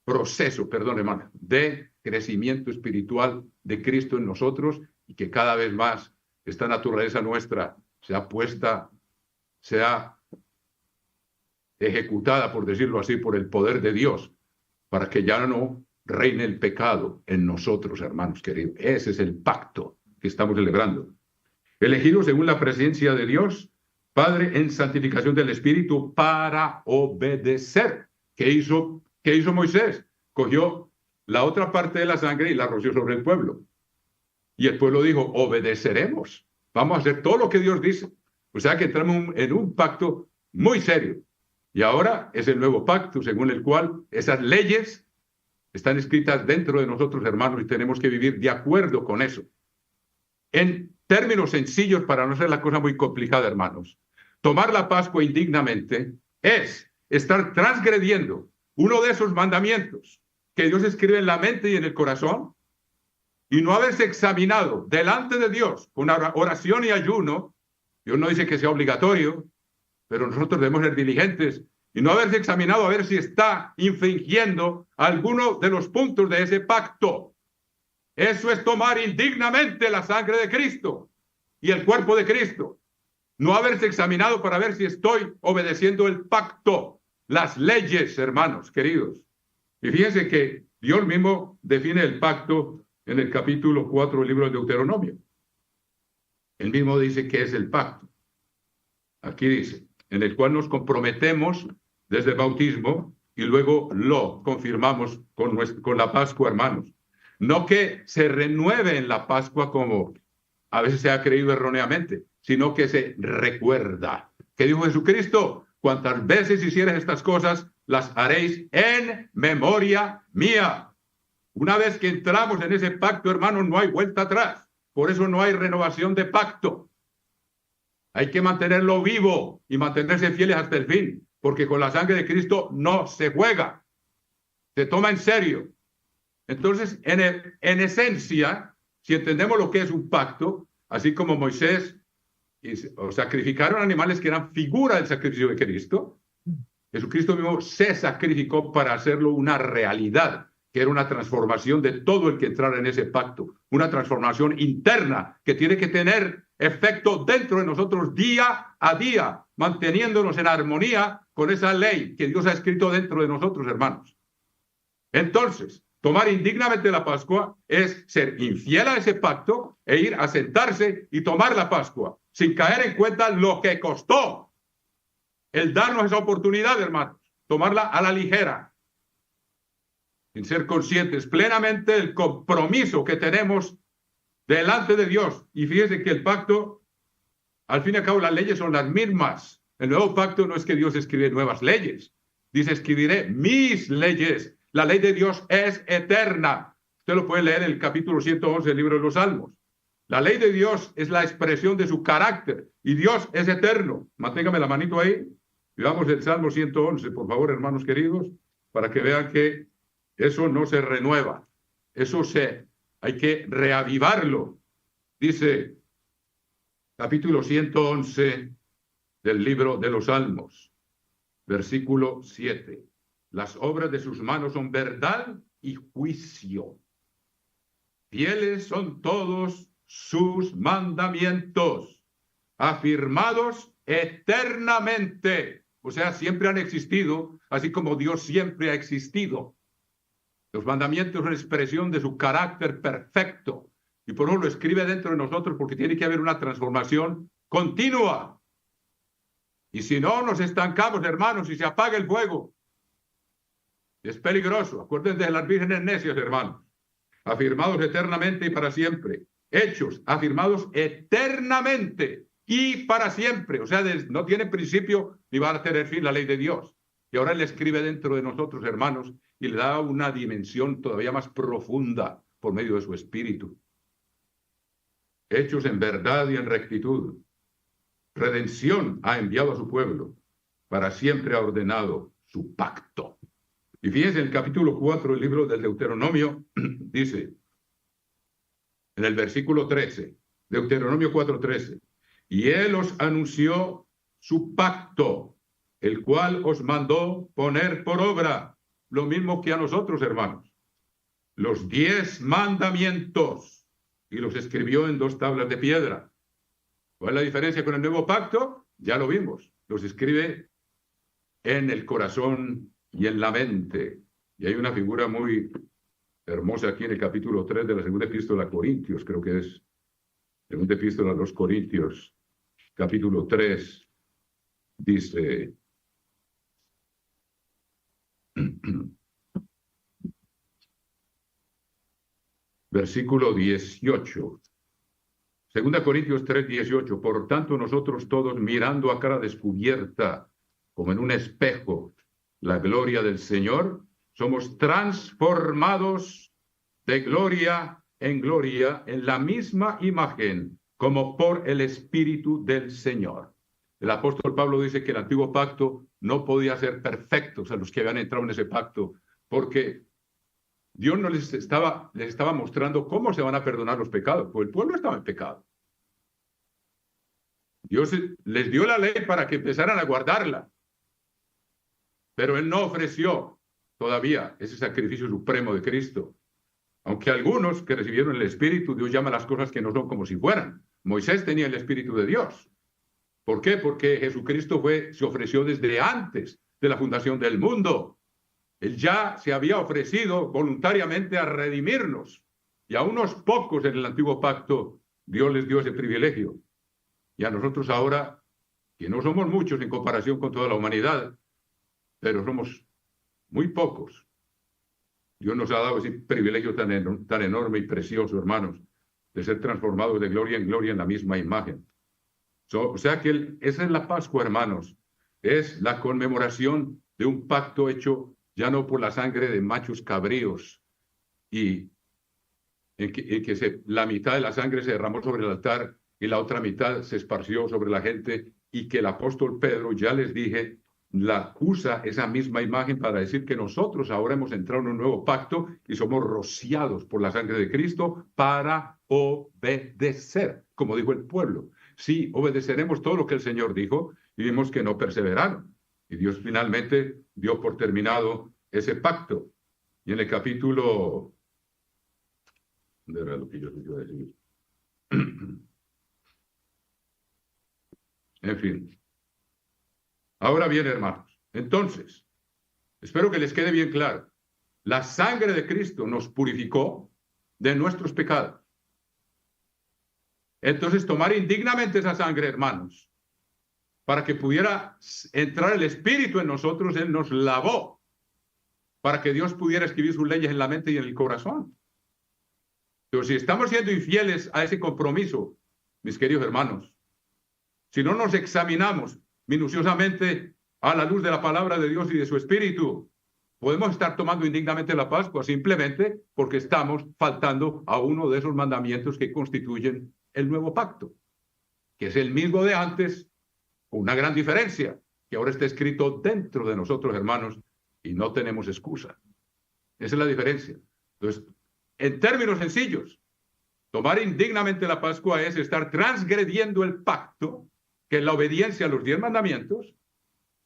proceso, perdón, hermano, de crecimiento espiritual de Cristo en nosotros y que cada vez más esta naturaleza nuestra sea ejecutada, por decirlo así, por el poder de Dios, para que ya no reine el pecado en nosotros, hermanos queridos. Ese es el pacto que estamos celebrando. Elegidos según la presencia de Dios, Padre, en santificación del Espíritu, para obedecer. ¿Qué hizo Moisés? Cogió la otra parte de la sangre y la roció sobre el pueblo. Y el pueblo dijo, obedeceremos. Vamos a hacer todo lo que Dios dice. O sea que entramos en un pacto muy serio. Y ahora es el nuevo pacto, según el cual esas leyes están escritas dentro de nosotros, hermanos, y tenemos que vivir de acuerdo con eso. En términos sencillos, para no hacer la cosa muy complicada, hermanos, tomar la Pascua indignamente es estar transgrediendo uno de esos mandamientos que Dios escribe en la mente y en el corazón y no haberse examinado delante de Dios con oración y ayuno. Dios no dice que sea obligatorio, pero nosotros debemos ser diligentes y no haberse examinado a ver si está infringiendo alguno de los puntos de ese pacto. Eso es tomar indignamente la sangre de Cristo y el cuerpo de Cristo. No haberse examinado para ver si estoy obedeciendo el pacto, las leyes, hermanos queridos. Y fíjense que Dios mismo define el pacto en el capítulo 4 del libro de Deuteronomio. Él mismo dice que es el pacto. Aquí dice, en el cual nos comprometemos desde el bautismo y luego lo confirmamos con la Pascua, hermanos. No que se renueve en la Pascua como a veces se ha creído erróneamente, sino que se recuerda. ¿Qué dijo Jesucristo? Cuantas veces hicieres estas cosas, las haréis en memoria mía. Una vez que entramos en ese pacto, hermanos, no hay vuelta atrás. Por eso no hay renovación de pacto. Hay que mantenerlo vivo y mantenerse fieles hasta el fin, porque con la sangre de Cristo no se juega. Se toma en serio. Entonces, en esencia, si entendemos lo que es un pacto, así como Moisés sacrificaron animales que eran figura del sacrificio de Cristo, Jesucristo mismo se sacrificó para hacerlo una realidad, que era una transformación de todo el que entrara en ese pacto, una transformación interna que tiene que tener efecto dentro de nosotros día a día, manteniéndonos en armonía con esa ley que Dios ha escrito dentro de nosotros, hermanos. Entonces, Tomar indignamente la Pascua es ser infiel a ese pacto e ir a sentarse y tomar la Pascua, sin caer en cuenta lo que costó el darnos esa oportunidad, hermanos, tomarla a la ligera, sin ser conscientes plenamente del compromiso que tenemos delante de Dios. Y fíjense que el pacto, al fin y al cabo, las leyes son las mismas. El nuevo pacto no es que Dios escribe nuevas leyes. Dice, escribiré mis leyes. La ley de Dios es eterna. Usted lo puede leer en el capítulo 111 del libro de los Salmos. La ley de Dios es la expresión de su carácter y Dios es eterno. Manténgame la manito ahí. Y vamos el Salmo 111, por favor, hermanos queridos, para que vean que eso no se renueva. Hay que reavivarlo. Dice, capítulo 111 del libro de los Salmos, versículo 7. Las obras de sus manos son verdad y juicio. Fieles son todos sus mandamientos, afirmados eternamente. O sea, siempre han existido, así como Dios siempre ha existido. Los mandamientos son expresión de su carácter perfecto. Y por eso lo escribe dentro de nosotros, porque tiene que haber una transformación continua. Y si no, nos estancamos, hermanos, y se apaga el fuego. Es peligroso. Acuérdense de las vírgenes necias, hermanos. Afirmados eternamente y para siempre. Hechos, afirmados eternamente y para siempre. O sea, no tiene principio ni va a tener fin la ley de Dios. Y ahora Él escribe dentro de nosotros, hermanos, y le da una dimensión todavía más profunda por medio de su espíritu. Hechos en verdad y en rectitud. Redención ha enviado a su pueblo. Para siempre ha ordenado su pacto. Y fíjense, en el capítulo 4 del libro del Deuteronomio, dice, en el versículo 13, Deuteronomio 4:13, y Él os anunció su pacto, el cual os mandó poner por obra, lo mismo que a nosotros, hermanos, los 10 mandamientos, y los escribió en 2 tablas de piedra. ¿Cuál es la diferencia con el nuevo pacto? Ya lo vimos, los escribe en el corazón y en la mente. Y hay una figura muy hermosa aquí en el capítulo 3 de la segunda epístola a Corintios, creo que es segunda epístola a los Corintios, capítulo 3, dice, versículo 18, segunda Corintios 3, 18, por tanto nosotros todos mirando a cara descubierta, como en un espejo, la gloria del Señor, somos transformados de gloria en gloria en la misma imagen, como por el Espíritu del Señor. El apóstol Pablo dice que el antiguo pacto no podía ser perfecto, o sea, los que habían entrado en ese pacto, porque Dios no les estaba mostrando cómo se van a perdonar los pecados, porque el pueblo estaba en pecado. Dios les dio la ley para que empezaran a guardarla, pero Él no ofreció todavía ese sacrificio supremo de Cristo. Aunque algunos que recibieron el Espíritu, Dios llama las cosas que no son como si fueran. Moisés tenía el Espíritu de Dios. ¿Por qué? Porque Jesucristo se ofreció desde antes de la fundación del mundo. Él ya se había ofrecido voluntariamente a redimirnos. Y a unos pocos en el antiguo pacto, Dios les dio ese privilegio. Y a nosotros ahora, que no somos muchos en comparación con toda la humanidad, pero somos muy pocos. Dios nos ha dado ese privilegio tan enorme y precioso, hermanos, de ser transformados de gloria en gloria en la misma imagen. O sea que esa es la Pascua, hermanos. Es la conmemoración de un pacto hecho ya no por la sangre de machos cabríos, y en que la mitad de la sangre se derramó sobre el altar y la otra mitad se esparció sobre la gente, y que el apóstol Pedro, ya les dije, usa esa misma imagen para decir que nosotros ahora hemos entrado en un nuevo pacto y somos rociados por la sangre de Cristo para obedecer, como dijo el pueblo. Sí, obedeceremos todo lo que el Señor dijo, y vimos que no perseveraron. Y Dios finalmente dio por terminado ese pacto. Y en el capítulo... ¿Dónde era lo que yo iba a decir? En fin. Ahora bien, hermanos, entonces, espero que les quede bien claro. La sangre de Cristo nos purificó de nuestros pecados. Entonces, tomar indignamente esa sangre, hermanos, para que pudiera entrar el Espíritu en nosotros, Él nos lavó, para que Dios pudiera escribir sus leyes en la mente y en el corazón. Pero si estamos siendo infieles a ese compromiso, mis queridos hermanos, si no nos examinamos minuciosamente a la luz de la palabra de Dios y de su Espíritu, podemos estar tomando indignamente la Pascua simplemente porque estamos faltando a uno de esos mandamientos que constituyen el nuevo pacto, que es el mismo de antes, con una gran diferencia, que ahora está escrito dentro de nosotros, hermanos, y no tenemos excusa. Esa es la diferencia. Entonces, en términos sencillos, tomar indignamente la Pascua es estar transgrediendo el pacto, que es la obediencia a los 10 mandamientos,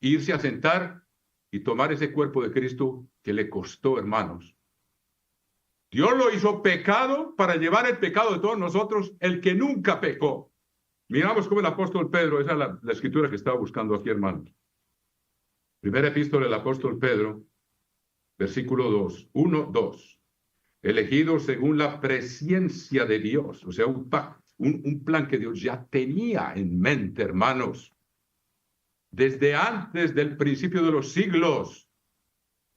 irse a sentar y tomar ese cuerpo de Cristo que le costó, hermanos. Dios lo hizo pecado para llevar el pecado de todos nosotros, el que nunca pecó. Miramos cómo el apóstol Pedro, esa es la escritura que estaba buscando aquí, hermanos. Primera epístola del apóstol Pedro, versículo 2, 1, 2. Elegidos según la presciencia de Dios, o sea, un plan que Dios ya tenía en mente, hermanos, desde antes del principio de los siglos.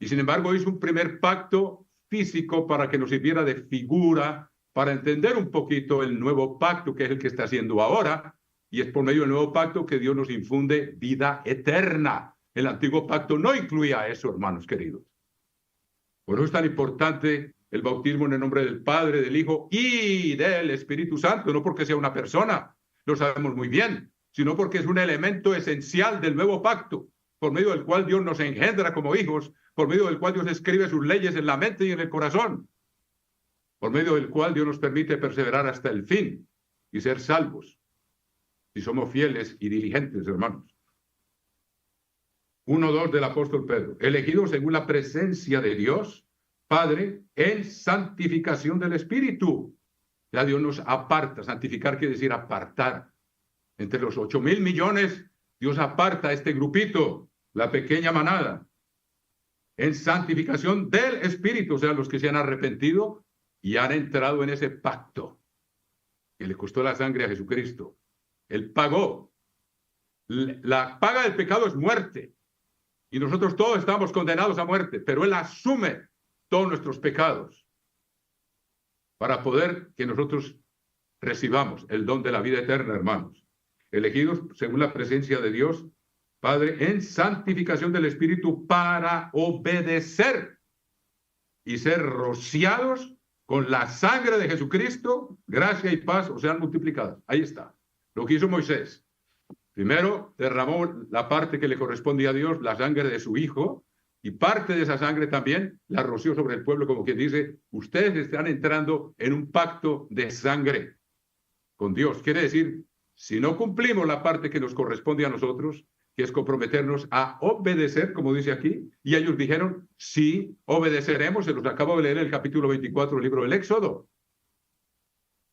Y sin embargo hizo un primer pacto físico para que nos sirviera de figura, para entender un poquito el nuevo pacto, que es el que está haciendo ahora, y es por medio del nuevo pacto que Dios nos infunde vida eterna. El antiguo pacto no incluía eso, hermanos queridos. Por eso es tan importante el bautismo en el nombre del Padre, del Hijo y del Espíritu Santo, no porque sea una persona, lo sabemos muy bien, sino porque es un elemento esencial del nuevo pacto, por medio del cual Dios nos engendra como hijos, por medio del cual Dios escribe sus leyes en la mente y en el corazón, por medio del cual Dios nos permite perseverar hasta el fin y ser salvos, si somos fieles y diligentes, hermanos. 1:2 del apóstol Pedro, elegidos según la presencia de Dios, Padre, en santificación del Espíritu. Ya Dios nos aparta. Santificar quiere decir apartar. Entre los 8,000 millones, Dios aparta a este grupito, la pequeña manada, en santificación del Espíritu, o sea, los que se han arrepentido y han entrado en ese pacto que le costó la sangre a Jesucristo. Él pagó. La paga del pecado es muerte. Y nosotros todos estamos condenados a muerte, pero Él asume todos nuestros pecados para poder que nosotros recibamos el don de la vida eterna, hermanos. Elegidos según la presencia de Dios, Padre, en santificación del Espíritu para obedecer y ser rociados con la sangre de Jesucristo, gracia y paz os sean multiplicadas. Ahí está, lo que hizo Moisés. Primero derramó la parte que le correspondía a Dios, la sangre de su Hijo, y parte de esa sangre también la roció sobre el pueblo, como quien dice, ustedes están entrando en un pacto de sangre con Dios. Quiere decir, si no cumplimos la parte que nos corresponde a nosotros, que es comprometernos a obedecer, como dice aquí, y ellos dijeron, sí, obedeceremos, se los acabo de leer en el capítulo 24 del libro del Éxodo.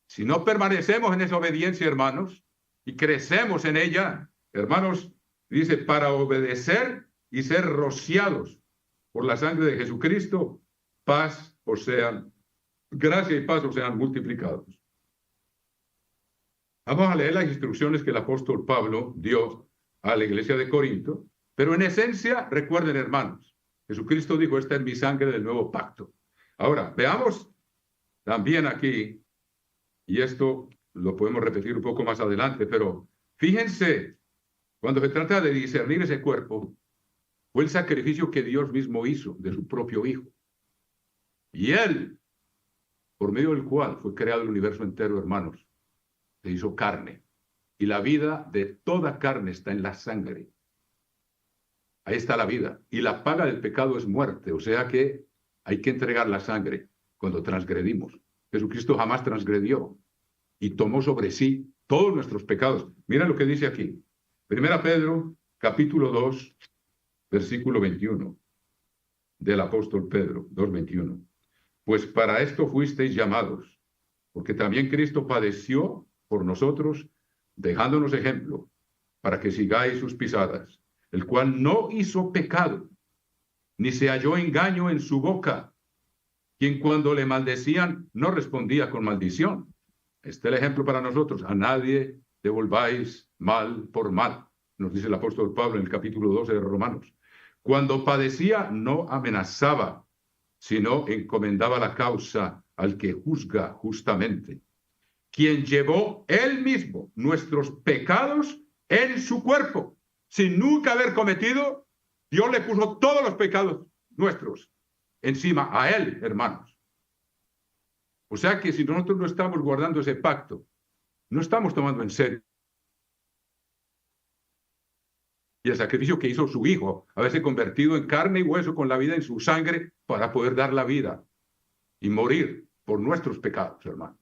Si no permanecemos en esa obediencia, hermanos, y crecemos en ella, hermanos, dice, para obedecer y ser rociados por la sangre de Jesucristo, paz os sean, gracia y paz os sean multiplicados. Vamos a leer las instrucciones que el apóstol Pablo dio a la iglesia de Corinto, pero en esencia, recuerden, hermanos, Jesucristo dijo, esta es mi sangre del nuevo pacto. Ahora, veamos también aquí, y esto lo podemos repetir un poco más adelante, pero fíjense, cuando se trata de discernir ese cuerpo, fue el sacrificio que Dios mismo hizo de su propio Hijo. Y Él, por medio del cual fue creado el universo entero, hermanos, se hizo carne. Y la vida de toda carne está en la sangre. Ahí está la vida. Y la paga del pecado es muerte. O sea que hay que entregar la sangre cuando transgredimos. Jesucristo jamás transgredió y tomó sobre sí todos nuestros pecados. Mira lo que dice aquí. 1 Pedro, capítulo 2, versículo 21, del apóstol Pedro, 2:21. Pues para esto fuisteis llamados, porque también Cristo padeció por nosotros, dejándonos ejemplo, para que sigáis sus pisadas, el cual no hizo pecado, ni se halló engaño en su boca, quien cuando le maldecían no respondía con maldición. Este es el ejemplo para nosotros. A nadie devolváis mal por mal, nos dice el apóstol Pablo en el capítulo 12 de Romanos. Cuando padecía no amenazaba, sino encomendaba la causa al que juzga justamente, quien llevó él mismo nuestros pecados en su cuerpo, sin nunca haber cometido. Dios le puso todos los pecados nuestros encima a él, hermanos. O sea que si nosotros no estamos guardando ese pacto, no estamos tomando en serio. Y el sacrificio que hizo su Hijo, haberse convertido en carne y hueso con la vida en su sangre para poder dar la vida y morir por nuestros pecados, hermanos.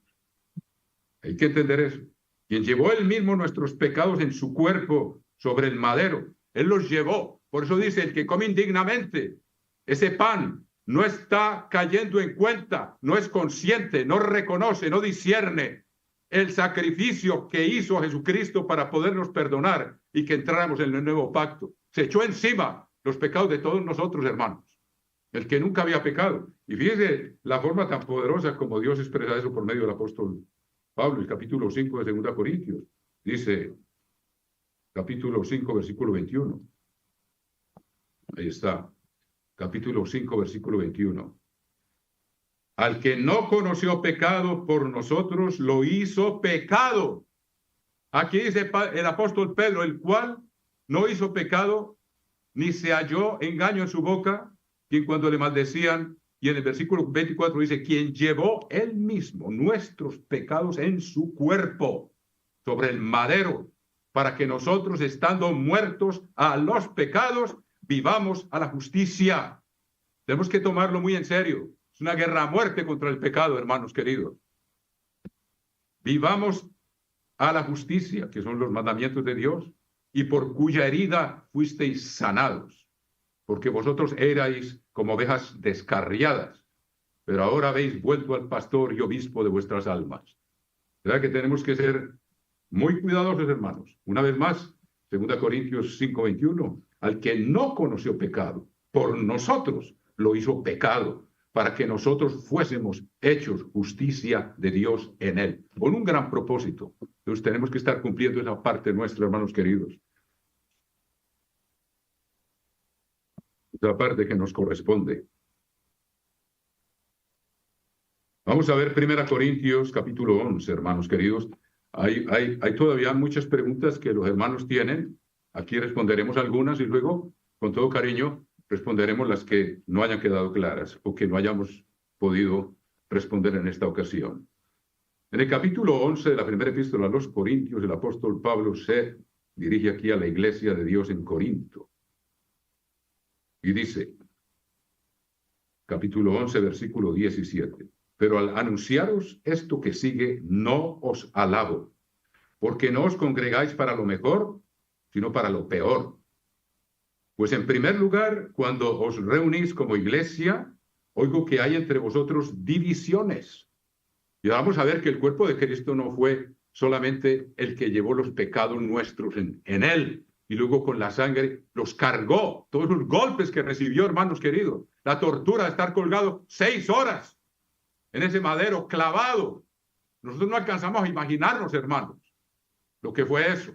Hay que entender eso. Quien llevó él mismo nuestros pecados en su cuerpo sobre el madero, él los llevó. Por eso dice, el que come indignamente ese pan no está cayendo en cuenta, no es consciente, no reconoce, no discierne el sacrificio que hizo Jesucristo para podernos perdonar y que entráramos en el nuevo pacto. Se echó encima los pecados de todos nosotros, hermanos. El que nunca había pecado. Y fíjese la forma tan poderosa como Dios expresa eso por medio del apóstol Pablo, el capítulo 5 de 2 Corintios. Dice, capítulo 5, versículo 21. Ahí está. Capítulo 5, versículo 21. Al que no conoció pecado por nosotros, lo hizo pecado. Aquí dice el apóstol Pedro, el cual no hizo pecado, ni se halló engaño en su boca, quien cuando le maldecían, y en el versículo 24 dice, quien llevó él mismo nuestros pecados en su cuerpo, sobre el madero, para que nosotros, estando muertos a los pecados, vivamos a la justicia. Tenemos que tomarlo muy en serio. Es una guerra a muerte contra el pecado, hermanos queridos. Vivamos a la justicia, que son los mandamientos de Dios, y por cuya herida fuisteis sanados, porque vosotros erais como ovejas descarriadas, pero ahora habéis vuelto al pastor y obispo de vuestras almas. ¿Verdad que tenemos que ser muy cuidadosos, hermanos? Una vez más, 2 Corintios 5:21, al que no conoció pecado, por nosotros lo hizo pecado, para que nosotros fuésemos hechos justicia de Dios en él, con un gran propósito. Entonces tenemos que estar cumpliendo esa parte nuestra, hermanos queridos. Esa parte que nos corresponde. Vamos a ver 1 Corintios capítulo 11, hermanos queridos. Hay todavía muchas preguntas que los hermanos tienen. Aquí responderemos algunas y luego, con todo cariño, responderemos las que no hayan quedado claras o que no hayamos podido responder en esta ocasión. En el capítulo 11 de la primera epístola a los Corintios, el apóstol Pablo se dirige aquí a la iglesia de Dios en Corinto. Y dice, capítulo 11, versículo 17, pero al anunciaros esto que sigue, no os alabo, porque no os congregáis para lo mejor, sino para lo peor. Pues en primer lugar, cuando os reunís como iglesia, oigo que hay entre vosotros divisiones. Y vamos a ver que el cuerpo de Cristo no fue solamente el que llevó los pecados nuestros en él, y luego con la sangre los cargó. Todos los golpes que recibió, hermanos queridos, la tortura de estar colgado 6 horas en ese madero clavado. Nosotros no alcanzamos a imaginarnos, hermanos, lo que fue eso.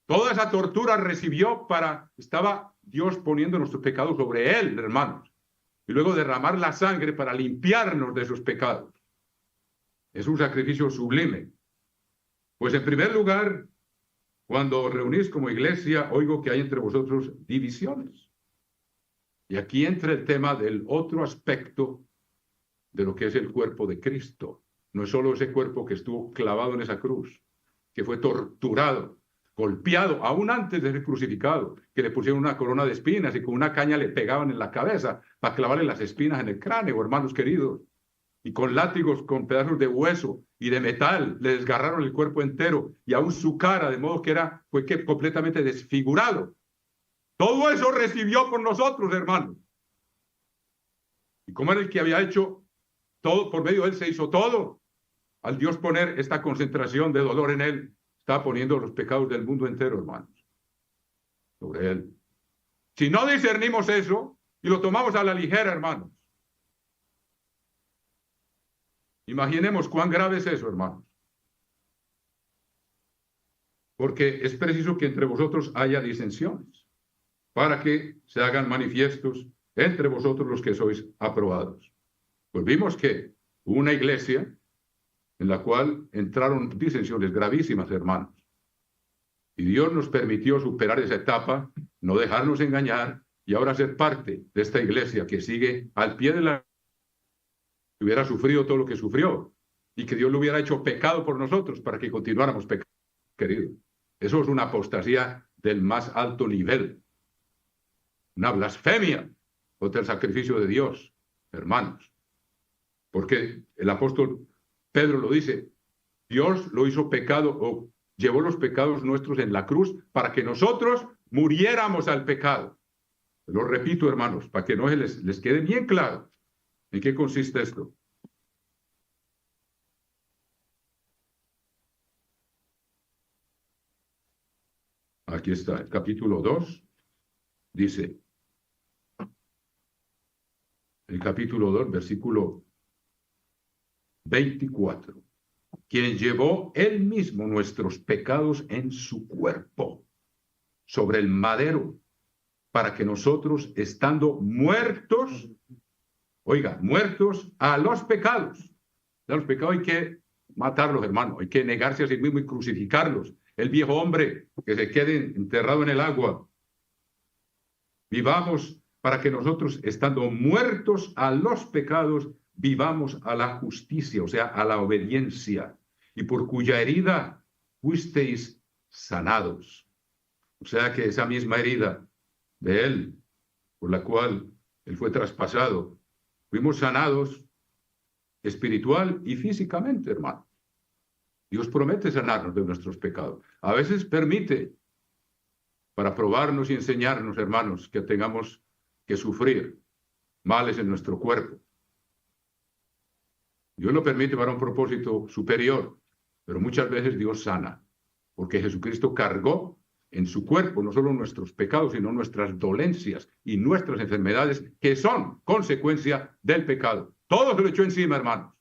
Toda esa tortura recibió estaba Dios poniendo nuestros pecados sobre él, hermanos. Y luego derramar la sangre para limpiarnos de esos pecados. Es un sacrificio sublime. Pues en primer lugar, cuando os reunís como iglesia, oigo que hay entre vosotros divisiones. Y aquí entra el tema del otro aspecto de lo que es el cuerpo de Cristo. No es solo ese cuerpo que estuvo clavado en esa cruz, que fue torturado, golpeado, aún antes de ser crucificado, que le pusieron una corona de espinas y con una caña le pegaban en la cabeza para clavarle las espinas en el cráneo, hermanos queridos. Y con látigos, con pedazos de hueso y de metal, le desgarraron el cuerpo entero y aún su cara, de modo que fue completamente desfigurado. Todo eso recibió por nosotros, hermanos. Y como era el que había hecho todo, por medio de él se hizo todo. Al Dios poner esta concentración de dolor en él, está poniendo los pecados del mundo entero, hermanos, sobre él. Si no discernimos eso y lo tomamos a la ligera, hermanos, Imaginemos cuán grave es eso, hermanos. Porque es preciso que entre vosotros haya disensiones, para que se hagan manifiestos entre vosotros los que sois aprobados. Pues vimos que hubo una iglesia en la cual entraron disensiones gravísimas, hermanos. Y Dios nos permitió superar esa etapa, no dejarnos engañar y ahora ser parte de esta iglesia que sigue al pie de la... que hubiera sufrido todo lo que sufrió y que Dios lo hubiera hecho pecado por nosotros para que continuáramos pecando, querido. Eso es una apostasía del más alto nivel, una blasfemia contra el sacrificio de Dios, hermanos. Porque el apóstol Pedro lo dice, Dios lo hizo pecado o llevó los pecados nuestros en la cruz para que nosotros muriéramos al pecado. Lo repito, hermanos, para que no les quede bien claro en qué consiste esto. Aquí está, el capítulo 2, dice, el capítulo 2, versículo 24. Quien llevó él mismo nuestros pecados en su cuerpo sobre el madero, para que nosotros, estando muertos, oiga, muertos a los pecados. A los pecados hay que matarlos, hermano, hay que negarse a sí mismo y crucificarlos. El viejo hombre que se quede enterrado en el agua. Vivamos para que nosotros, estando muertos a los pecados, vivamos a la justicia, o sea, a la obediencia, y por cuya herida fuisteis sanados. O sea que esa misma herida de él, por la cual él fue traspasado, fuimos sanados espiritual y físicamente, hermano. Dios promete sanarnos de nuestros pecados. A veces permite para probarnos y enseñarnos, hermanos, que tengamos que sufrir males en nuestro cuerpo. Dios lo permite para un propósito superior, pero muchas veces Dios sana, porque Jesucristo cargó en su cuerpo no solo nuestros pecados, sino nuestras dolencias y nuestras enfermedades, que son consecuencia del pecado. Todo se lo echó encima, hermanos.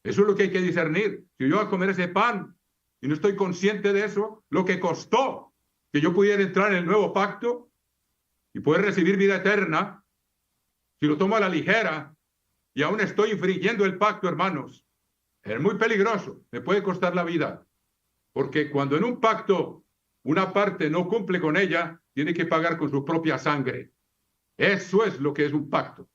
Eso es lo que hay que discernir. Si yo voy a comer ese pan y no estoy consciente de eso, lo que costó que yo pudiera entrar en el nuevo pacto y poder recibir vida eterna, si lo tomo a la ligera y aún estoy infringiendo el pacto, hermanos, es muy peligroso, me puede costar la vida. Porque cuando en un pacto una parte no cumple con ella, tiene que pagar con su propia sangre. Eso es lo que es un pacto.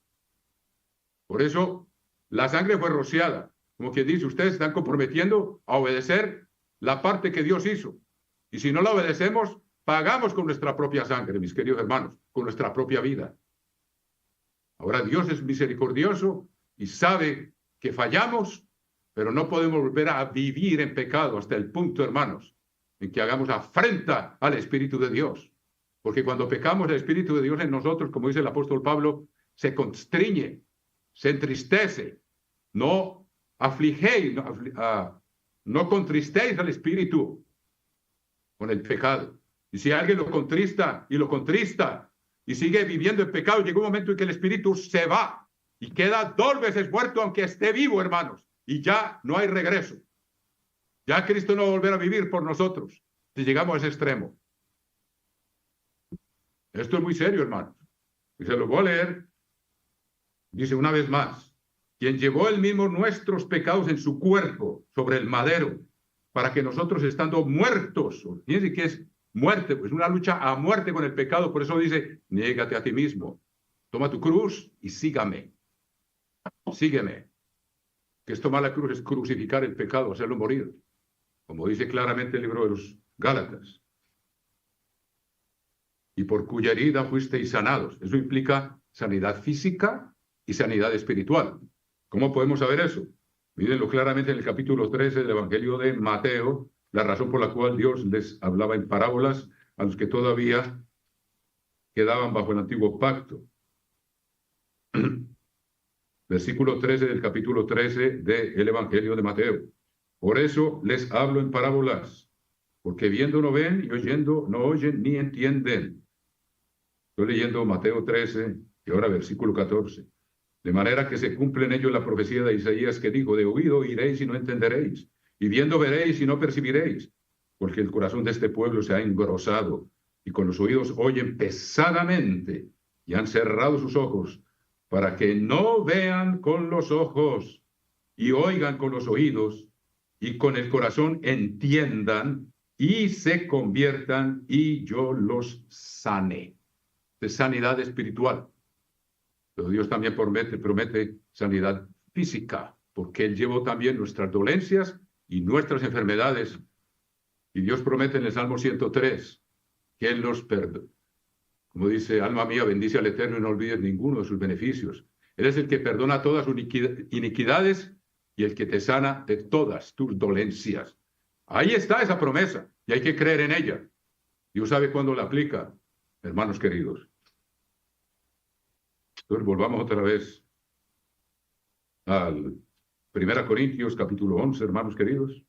Por eso la sangre fue rociada. Como quien dice, ustedes están comprometiendo a obedecer la parte que Dios hizo. Y si no la obedecemos, pagamos con nuestra propia sangre, mis queridos hermanos, con nuestra propia vida. Ahora Dios es misericordioso y sabe que fallamos, pero no podemos volver a vivir en pecado hasta el punto, hermanos, en que hagamos afrenta al Espíritu de Dios. Porque cuando pecamos, el Espíritu de Dios en nosotros, como dice el apóstol Pablo, se constriñe, se entristece. No afligéis, no contristéis al Espíritu con el pecado. Y si alguien lo contrista y sigue viviendo en pecado, llega un momento en que el Espíritu se va y queda 2 veces muerto aunque esté vivo, hermanos, y ya no hay regreso. Ya Cristo no va a volver a vivir por nosotros si llegamos a ese extremo. Esto es muy serio, hermanos. Y se lo voy a leer. Dice una vez más, quien llevó él mismo nuestros pecados en su cuerpo sobre el madero, para que nosotros, estando muertos, fíjense que es muerte, pues una lucha a muerte con el pecado. Por eso dice, niégate a ti mismo, toma tu cruz y sígame. Sígueme. Que es tomar la cruz, es crucificar el pecado, hacerlo morir, como dice claramente el libro de los Gálatas. Y por cuya herida fuisteis sanados. Eso implica sanidad física y sanidad espiritual. ¿Cómo podemos saber eso? Mírenlo claramente en el capítulo 13 del Evangelio de Mateo, la razón por la cual Dios les hablaba en parábolas a los que todavía quedaban bajo el antiguo pacto. Versículo 13 del capítulo 13 del Evangelio de Mateo. Por eso les hablo en parábolas, porque viendo no ven y oyendo no oyen ni entienden. Estoy leyendo Mateo 13 y ahora versículo 14. De manera que se cumple en ello la profecía de Isaías que dijo, de oído oiréis y no entenderéis, y viendo veréis y no percibiréis, porque el corazón de este pueblo se ha engrosado, y con los oídos oyen pesadamente, y han cerrado sus ojos, para que no vean con los ojos, y oigan con los oídos, y con el corazón entiendan, y se conviertan, y yo los sane. De sanidad espiritual. Pero Dios también promete sanidad física, porque Él llevó también nuestras dolencias y nuestras enfermedades. Y Dios promete en el Salmo 103 que Él nos perdona. Como dice, alma mía, bendice al Eterno y no olvides ninguno de sus beneficios. Él es el que perdona todas sus iniquidades y el que te sana de todas tus dolencias. Ahí está esa promesa y hay que creer en ella. Dios sabe cuándo la aplica, hermanos queridos. Entonces volvamos otra vez al 1 Corintios capítulo 11, hermanos queridos.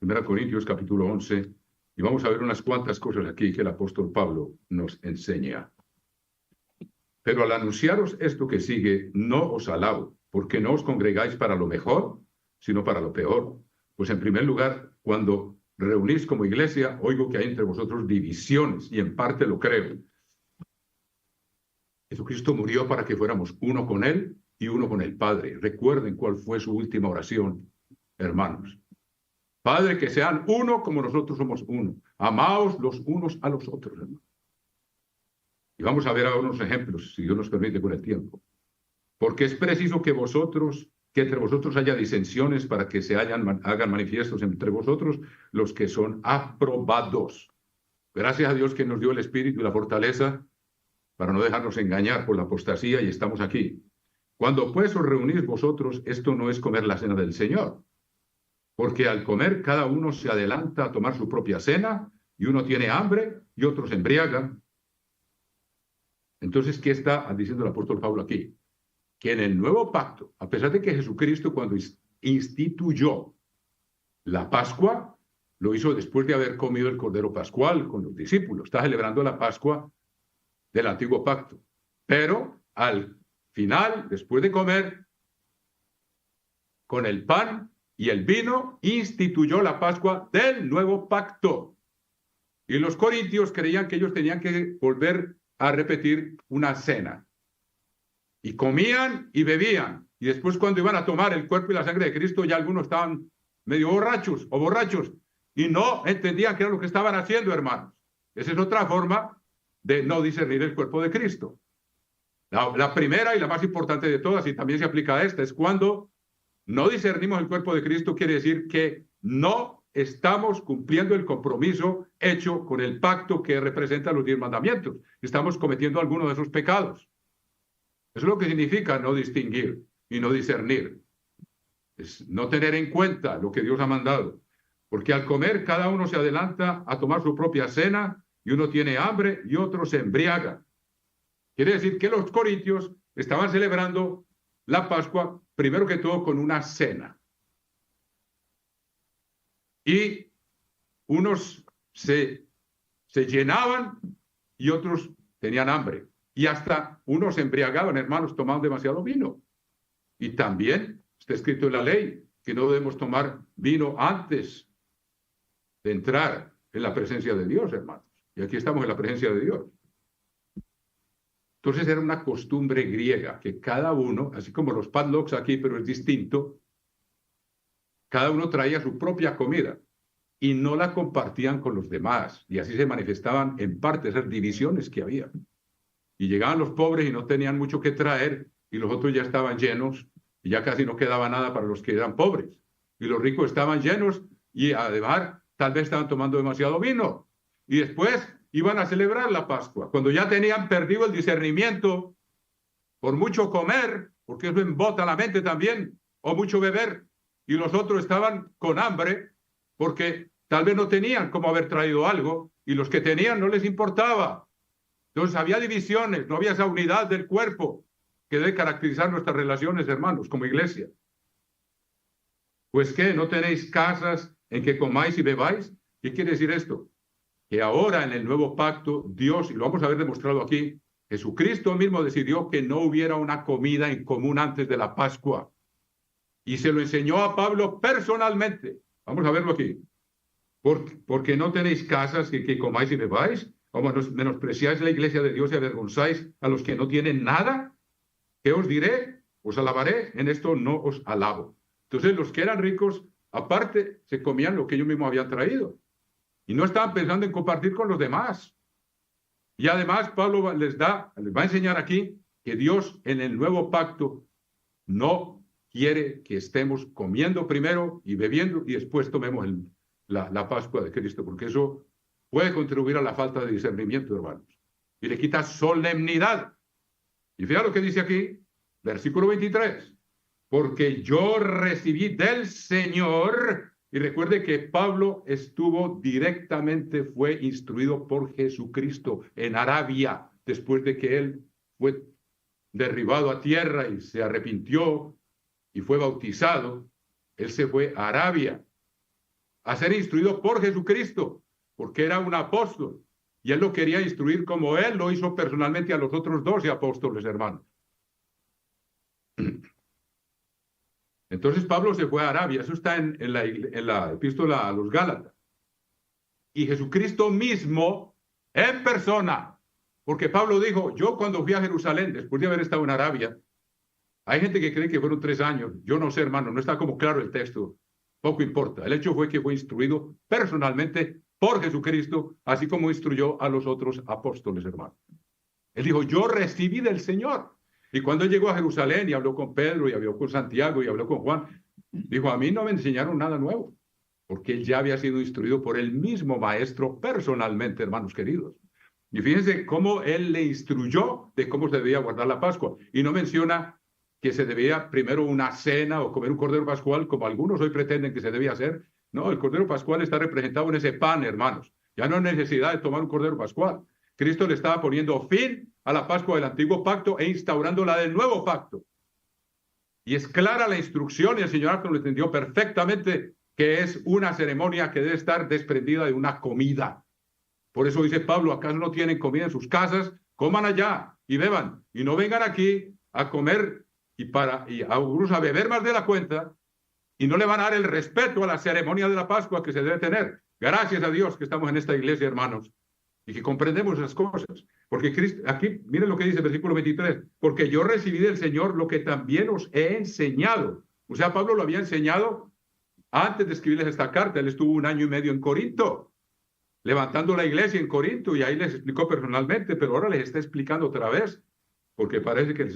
1 Corintios capítulo 11, y vamos a ver unas cuantas cosas aquí que el apóstol Pablo nos enseña. Pero al anunciaros esto que sigue, no os alabo, porque no os congregáis para lo mejor, sino para lo peor. Pues en primer lugar, cuando reunís como iglesia, oigo que hay entre vosotros divisiones, y en parte lo creo. Jesucristo murió para que fuéramos uno con Él y uno con el Padre. Recuerden cuál fue su última oración, hermanos. Padre, que sean uno como nosotros somos uno. Amaos los unos a los otros, hermanos. Y vamos a ver ahora unos ejemplos, si Dios nos permite, con el tiempo. Porque es preciso que entre vosotros haya disensiones para que se hagan manifiestos entre vosotros los que son aprobados. Gracias a Dios que nos dio el Espíritu y la fortaleza para no dejarnos engañar por la apostasía, y estamos aquí. Cuando pues os reunís vosotros, esto no es comer la cena del Señor, porque al comer cada uno se adelanta a tomar su propia cena, y uno tiene hambre y otro se embriaga. Entonces, ¿qué está diciendo el apóstol Pablo aquí? Que en el nuevo pacto, a pesar de que Jesucristo cuando instituyó la Pascua, lo hizo después de haber comido el Cordero Pascual con los discípulos. Está celebrando la Pascua del antiguo pacto. Pero al final, después de comer, con el pan y el vino, instituyó la Pascua del nuevo pacto. Y los corintios creían que ellos tenían que volver a repetir una cena. Y comían y bebían. Y después, cuando iban a tomar el cuerpo y la sangre de Cristo, ya algunos estaban medio borrachos o borrachos. Y no entendían qué era lo que estaban haciendo, hermanos. Esa es otra forma de no discernir el cuerpo de Cristo. La primera y la más importante de todas, y también se aplica a esta, es cuando no discernimos el cuerpo de Cristo, quiere decir que no estamos cumpliendo el compromiso hecho con el pacto que representa los 10 mandamientos. Estamos cometiendo alguno de esos pecados. Eso es lo que significa no distinguir y no discernir. Es no tener en cuenta lo que Dios ha mandado. Porque al comer cada uno se adelanta a tomar su propia cena, y uno tiene hambre y otro se embriaga. Quiere decir que los corintios estaban celebrando la Pascua, primero que todo, con una cena. Y unos se llenaban y otros tenían hambre. Y hasta unos se embriagaban, hermanos, tomaban demasiado vino. Y también está escrito en la ley que no debemos tomar vino antes de entrar en la presencia de Dios, hermanos. Y aquí estamos en la presencia de Dios. Entonces era una costumbre griega que cada uno, así como los padlocks aquí, pero es distinto, cada uno traía su propia comida y no la compartían con los demás. Y así se manifestaban en parte esas divisiones que había. Y llegaban los pobres y no tenían mucho que traer, y los otros ya estaban llenos, y ya casi no quedaba nada para los que eran pobres. Y los ricos estaban llenos, y además tal vez estaban tomando demasiado vino. Y después iban a celebrar la Pascua, cuando ya tenían perdido el discernimiento por mucho comer, porque eso embota la mente también, o mucho beber, y los otros estaban con hambre, porque tal vez no tenían cómo haber traído algo, y los que tenían no les importaba. Entonces había divisiones, no había esa unidad del cuerpo que debe caracterizar nuestras relaciones, hermanos, como iglesia. Pues, ¿qué? ¿No tenéis casas en que comáis y bebáis? ¿Qué quiere decir esto? Que ahora en el nuevo pacto, Dios, y lo vamos a ver demostrado aquí, Jesucristo mismo decidió que no hubiera una comida en común antes de la Pascua. Y se lo enseñó a Pablo personalmente. Vamos a verlo aquí. Porque no tenéis casas que comáis y bebáis, o menospreciáis la iglesia de Dios y avergonzáis a los que no tienen nada. ¿Qué os diré? Os alabaré, en esto no os alabo. Entonces los que eran ricos, aparte, se comían lo que ellos mismos habían traído. Y no estaban pensando en compartir con los demás. Y además Pablo les va a enseñar aquí que Dios en el nuevo pacto no quiere que estemos comiendo primero y bebiendo y después tomemos la Pascua de Cristo, porque eso puede contribuir a la falta de discernimiento, hermanos. Y le quita solemnidad. Y fíjate lo que dice aquí, versículo 23. Porque yo recibí del Señor, y recuerde que Pablo fue instruido por Jesucristo en Arabia, después de que él fue derribado a tierra y se arrepintió y fue bautizado. Él se fue a Arabia a ser instruido por Jesucristo, porque era un apóstol, y él lo quería instruir como él lo hizo personalmente a los otros 12 apóstoles, hermanos. Entonces Pablo se fue a Arabia, eso está en la epístola a los Gálatas. Y Jesucristo mismo, en persona, porque Pablo dijo, yo cuando fui a Jerusalén, después de haber estado en Arabia, hay gente que cree que fueron 3 años, yo no sé, hermano, no está como claro el texto, poco importa. El hecho fue que fue instruido personalmente por Jesucristo, así como instruyó a los otros apóstoles, hermano. Él dijo, yo recibí del Señor. Y cuando él llegó a Jerusalén y habló con Pedro y habló con Santiago y habló con Juan, dijo, a mí no me enseñaron nada nuevo, porque él ya había sido instruido por el mismo maestro personalmente, hermanos queridos. Y fíjense cómo él le instruyó de cómo se debía guardar la Pascua. Y no menciona que se debía primero una cena o comer un cordero pascual, como algunos hoy pretenden que se debía hacer. No, el cordero pascual está representado en ese pan, hermanos. Ya no hay necesidad de tomar un cordero pascual. Cristo le estaba poniendo fin a la Pascua del antiguo pacto e instaurando la del nuevo pacto. Y es clara la instrucción, y el Señor Arthur lo entendió perfectamente, que es una ceremonia que debe estar desprendida de una comida. Por eso dice Pablo, ¿acaso no tienen comida en sus casas? Coman allá y beban, y no vengan aquí a comer y a algunos a beber más de la cuenta, y no le van a dar el respeto a la ceremonia de la Pascua que se debe tener. Gracias a Dios que estamos en esta iglesia, hermanos, y que comprendemos esas cosas. Porque Cristo, aquí, miren lo que dice el versículo 23, porque yo recibí del Señor lo que también os he enseñado. O sea, Pablo lo había enseñado antes de escribirles esta carta. Él estuvo 1 año y medio en Corinto, levantando la iglesia en Corinto, y ahí les explicó personalmente, pero ahora les está explicando otra vez, porque parece que se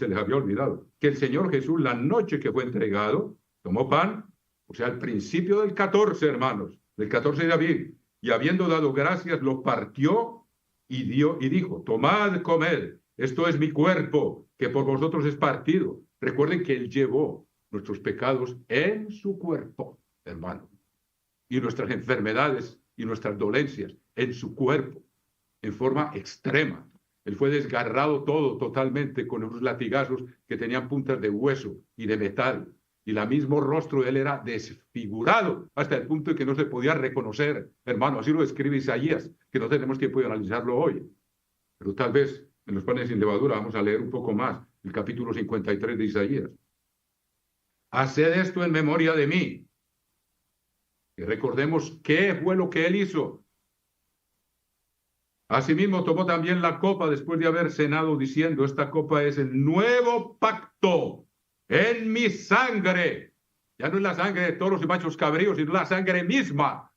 les había olvidado, que el Señor Jesús, la noche que fue entregado, tomó pan, o sea, al principio del 14, hermanos, del 14 de abril, y habiendo dado gracias, lo partió y dijo, tomad, comed, esto es mi cuerpo, que por vosotros es partido. Recuerden que Él llevó nuestros pecados en su cuerpo, hermano, y nuestras enfermedades y nuestras dolencias en su cuerpo, en forma extrema. Él fue desgarrado todo totalmente con unos latigazos que tenían puntas de hueso y de metal. Y el mismo rostro de él era desfigurado hasta el punto de que no se podía reconocer. Hermano, así lo describe Isaías, que no tenemos tiempo de analizarlo hoy. Pero tal vez en los panes sin levadura vamos a leer un poco más el capítulo 53 de Isaías. Haced esto en memoria de mí. Y recordemos qué fue lo que él hizo. Asimismo tomó también la copa después de haber cenado diciendo, esta copa es el nuevo pacto en mi sangre. Ya no es la sangre de toros y machos cabríos, sino la sangre misma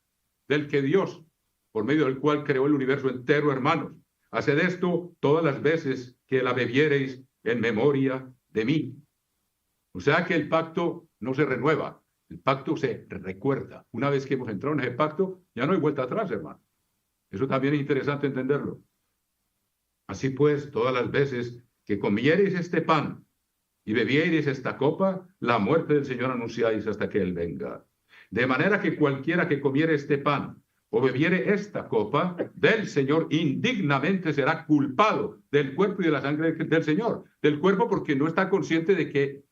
del que Dios, por medio del cual creó el universo entero, hermanos. Haced esto todas las veces que la bebiereis en memoria de mí. O sea que el pacto no se renueva, el pacto se recuerda. Una vez que hemos entrado en ese pacto, ya no hay vuelta atrás, hermano. Eso también es interesante entenderlo. Así pues, todas las veces que comiereis este pan y bebiereis esta copa, la muerte del Señor anunciáis hasta que Él venga. De manera que cualquiera que comiere este pan o bebiere esta copa del Señor indignamente será culpado del cuerpo y de la sangre del Señor. Del cuerpo porque no está consciente de que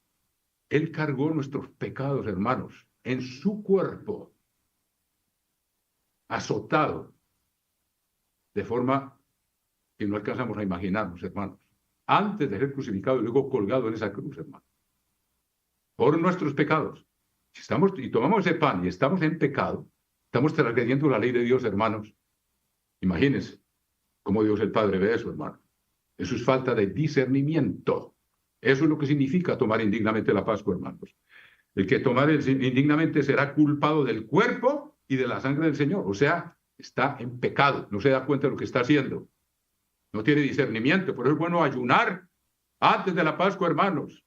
Él cargó nuestros pecados, hermanos, en su cuerpo, azotado de forma que no alcanzamos a imaginarnos, hermanos. Antes de ser crucificado y luego colgado en esa cruz, hermano. Por nuestros pecados. Si estamos y tomamos ese pan y estamos en pecado, estamos transgrediendo la ley de Dios, hermanos. Imagínense cómo Dios el Padre ve eso, hermano. Eso es falta de discernimiento. Eso es lo que significa tomar indignamente la Pascua, hermanos. El que tomar indignamente será culpado del cuerpo y de la sangre del Señor. O sea, está en pecado. No se da cuenta de lo que está haciendo. No tiene discernimiento. Por eso es bueno ayunar antes de la Pascua, hermanos.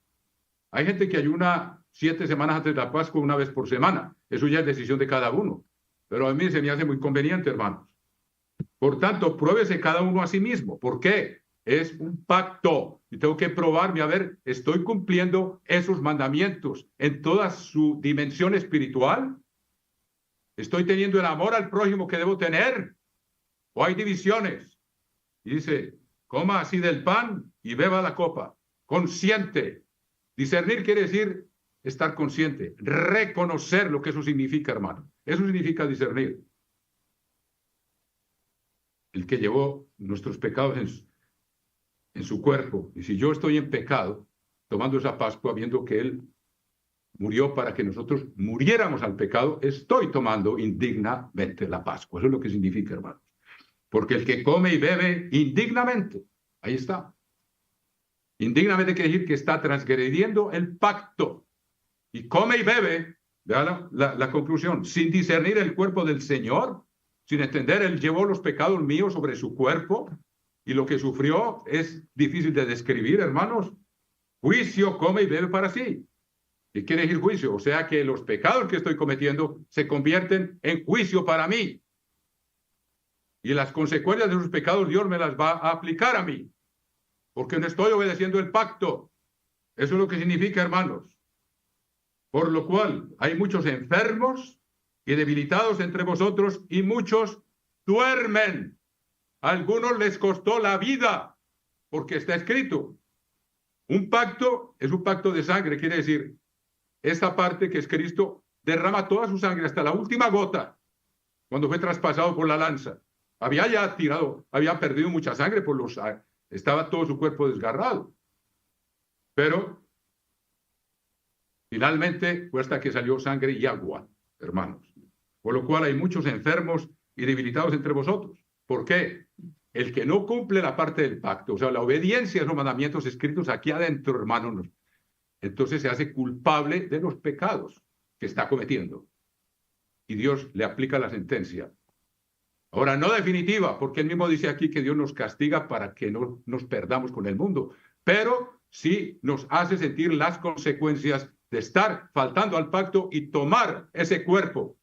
Hay gente que ayuna 7 semanas antes de la Pascua, una vez por semana. Eso ya es decisión de cada uno. Pero a mí se me hace muy conveniente, hermanos. Por tanto, pruébese cada uno a sí mismo. ¿Por qué? Es un pacto. Y tengo que probarme, a ver, ¿estoy cumpliendo esos mandamientos en toda su dimensión espiritual? ¿Estoy teniendo el amor al prójimo que debo tener? ¿O hay divisiones? Y dice, coma así del pan y beba la copa. Consciente. Discernir quiere decir estar consciente, reconocer lo que eso significa, hermano. Eso significa discernir. El que llevó nuestros pecados en su cuerpo. Y si yo estoy en pecado, tomando esa Pascua, viendo que Él murió para que nosotros muriéramos al pecado, estoy tomando indignamente la Pascua. Eso es lo que significa, hermanos. Porque el que come y bebe indignamente, ahí está. Indignamente quiere decir que está transgrediendo el pacto. Y come y bebe, vea la conclusión, sin discernir el cuerpo del Señor, sin entender, Él llevó los pecados míos sobre su cuerpo, y lo que sufrió es difícil de describir, hermanos. Juicio, come y bebe para sí. ¿Qué quiere decir juicio? O sea que los pecados que estoy cometiendo se convierten en juicio para mí. Y las consecuencias de esos pecados Dios me las va a aplicar a mí. Porque no estoy obedeciendo el pacto. Eso es lo que significa, hermanos. Por lo cual hay muchos enfermos y debilitados entre vosotros y muchos duermen. A algunos les costó la vida, porque está escrito. Un pacto es un pacto de sangre, quiere decir, esta parte que es Cristo derrama toda su sangre hasta la última gota, cuando fue traspasado por la lanza. Había ya tirado, había perdido mucha sangre, estaba todo su cuerpo desgarrado. Pero finalmente fue hasta que salió sangre y agua, hermanos. Por lo cual hay muchos enfermos y debilitados entre vosotros. ¿Por qué? El que no cumple la parte del pacto, o sea, la obediencia a los mandamientos escritos aquí adentro, hermanos, entonces se hace culpable de los pecados que está cometiendo. Y Dios le aplica la sentencia. Ahora, no definitiva, porque él mismo dice aquí que Dios nos castiga para que no nos perdamos con el mundo, pero sí nos hace sentir las consecuencias de estar faltando al pacto y tomar ese cuerpo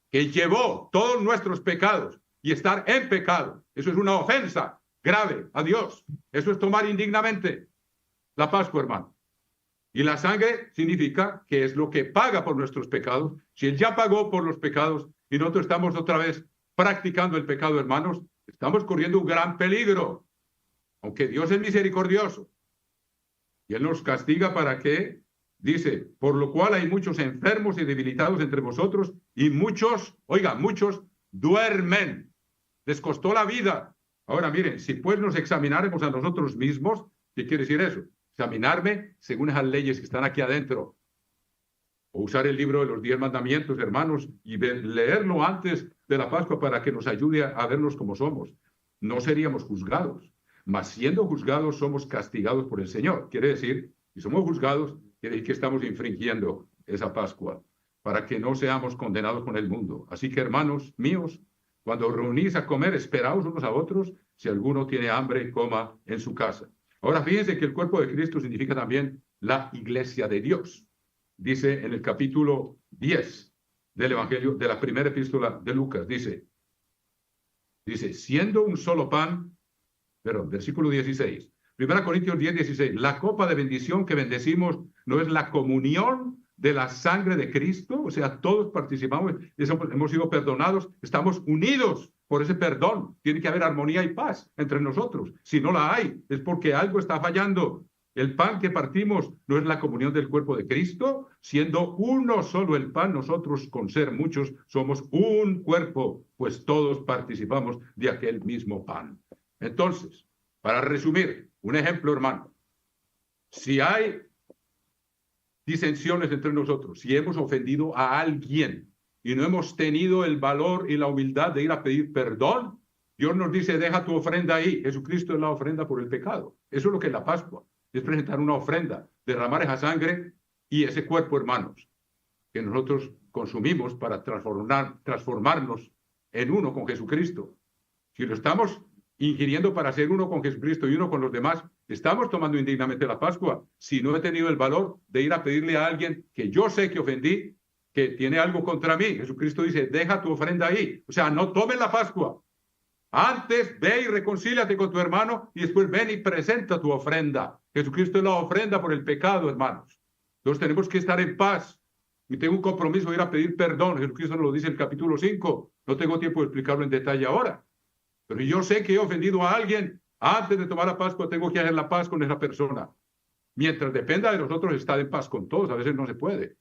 que llevó todos nuestros pecados y estar en pecado. Eso es una ofensa grave a Dios. Eso es tomar indignamente la Pascua, hermano. Y la sangre significa que es lo que paga por nuestros pecados. Si Él ya pagó por los pecados y nosotros estamos otra vez practicando el pecado, hermanos, estamos corriendo un gran peligro. Aunque Dios es misericordioso. Y Él nos castiga para que, dice, por lo cual hay muchos enfermos y debilitados entre vosotros y muchos, oiga, muchos duermen. Les costó la vida. Ahora miren, si pues nos examináramos a nosotros mismos, ¿qué quiere decir eso? Examinarme según esas leyes que están aquí adentro. O usar el libro de los 10 mandamientos, hermanos, y leerlo antes de la Pascua para que nos ayude a vernos como somos. No seríamos juzgados, mas siendo juzgados somos castigados por el Señor. Quiere decir, si somos juzgados, quiere decir que estamos infringiendo esa Pascua para que no seamos condenados con el mundo. Así que, hermanos míos, cuando reunís a comer, esperaos unos a otros. Si alguno tiene hambre, coma en su casa. Ahora, fíjense que el cuerpo de Cristo significa también la iglesia de Dios. Dice en el capítulo 10 del Evangelio, de la primera epístola de Lucas, dice, siendo un solo pan, versículo 16, 1 Corintios 10, 16, la copa de bendición que bendecimos no es la comunión de la sangre de Cristo, o sea, todos participamos, hemos sido perdonados, estamos unidos por ese perdón. Tiene que haber armonía y paz entre nosotros. Si no la hay, es porque algo está fallando. El pan que partimos no es la comunión del cuerpo de Cristo, siendo uno solo el pan, nosotros con ser muchos somos un cuerpo, pues todos participamos de aquel mismo pan. Entonces, Para resumir, un ejemplo, hermano. Si hay disensiones entre nosotros, si hemos ofendido a alguien y no hemos tenido el valor y la humildad de ir a pedir perdón, Dios nos dice, deja tu ofrenda ahí. Jesucristo es la ofrenda por el pecado. Eso es lo que es la Pascua. Es presentar una ofrenda, derramar esa sangre y ese cuerpo, hermanos, que nosotros consumimos para transformarnos en uno con Jesucristo. Si lo estamos ingiriendo para ser uno con Jesucristo y uno con los demás, estamos tomando indignamente la Pascua. Si no he tenido el valor de ir a pedirle a alguien que yo sé que ofendí, que tiene algo contra mí, Jesucristo dice, deja tu ofrenda ahí. O sea, no tomes la Pascua. Antes ve y reconcíliate con tu hermano y después ven y presenta tu ofrenda. Jesucristo es la ofrenda por el pecado, hermanos. Entonces tenemos que estar en paz. Y tengo un compromiso de ir a pedir perdón. Jesucristo nos lo dice en el capítulo 5. No tengo tiempo de explicarlo en detalle ahora. Pero yo sé que he ofendido a alguien. Antes de tomar la Pascua tengo que hacer la paz con esa persona. Mientras dependa de nosotros estar en paz con todos. A veces no se puede.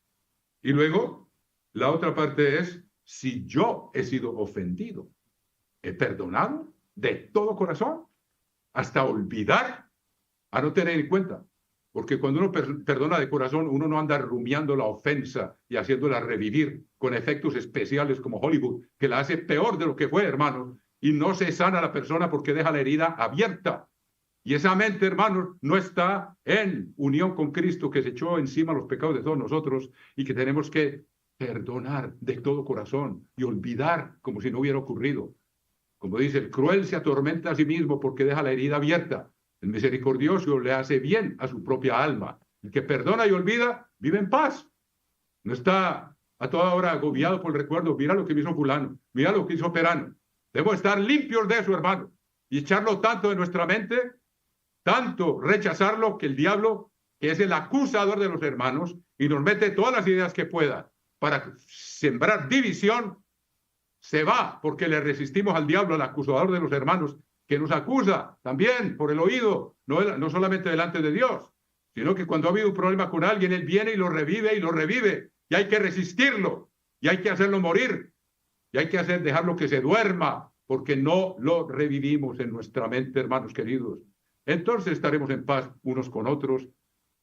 Y luego, la otra parte es, si yo he sido ofendido, he perdonado de todo corazón, hasta olvidar, a no tener en cuenta. Porque cuando uno perdona de corazón, uno no anda rumiando la ofensa y haciéndola revivir con efectos especiales como Hollywood, que la hace peor de lo que fue, hermanos, y no se sana la persona porque deja la herida abierta. Y esa mente, hermanos, no está en unión con Cristo, que se echó encima los pecados de todos nosotros y que tenemos que perdonar de todo corazón y olvidar como si no hubiera ocurrido. Como dice, el cruel se atormenta a sí mismo porque deja la herida abierta. El misericordioso le hace bien a su propia alma. El que perdona y olvida, vive en paz. No está a toda hora agobiado por el recuerdo. Mira lo que me hizo fulano, mira lo que hizo Perano. Debemos estar limpios de eso, hermano. Y echarlo tanto de nuestra mente, tanto rechazarlo, que el diablo, que es el acusador de los hermanos, y nos mete todas las ideas que pueda para sembrar división, se va porque le resistimos al diablo, al acusador de los hermanos, que nos acusa también por el oído, no solamente delante de Dios, sino que cuando ha habido un problema con alguien, él viene y lo revive, y hay que resistirlo, y hay que hacerlo morir, y hay que dejarlo que se duerma, porque no lo revivimos en nuestra mente, hermanos queridos. Entonces estaremos en paz unos con otros,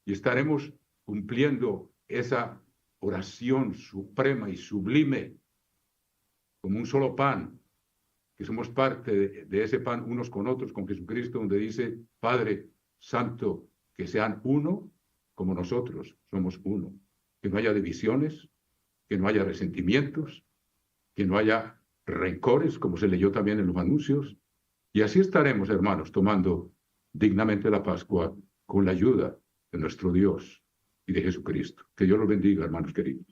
y estaremos cumpliendo esa oración suprema y sublime, como un solo pan, que somos parte de ese pan unos con otros, con Jesucristo, donde dice, Padre Santo, que sean uno como nosotros somos uno. Que no haya divisiones, que no haya resentimientos, que no haya rencores, como se leyó también en los anuncios. Y así estaremos, hermanos, tomando dignamente la Pascua con la ayuda de nuestro Dios y de Jesucristo. Que Dios los bendiga, hermanos queridos.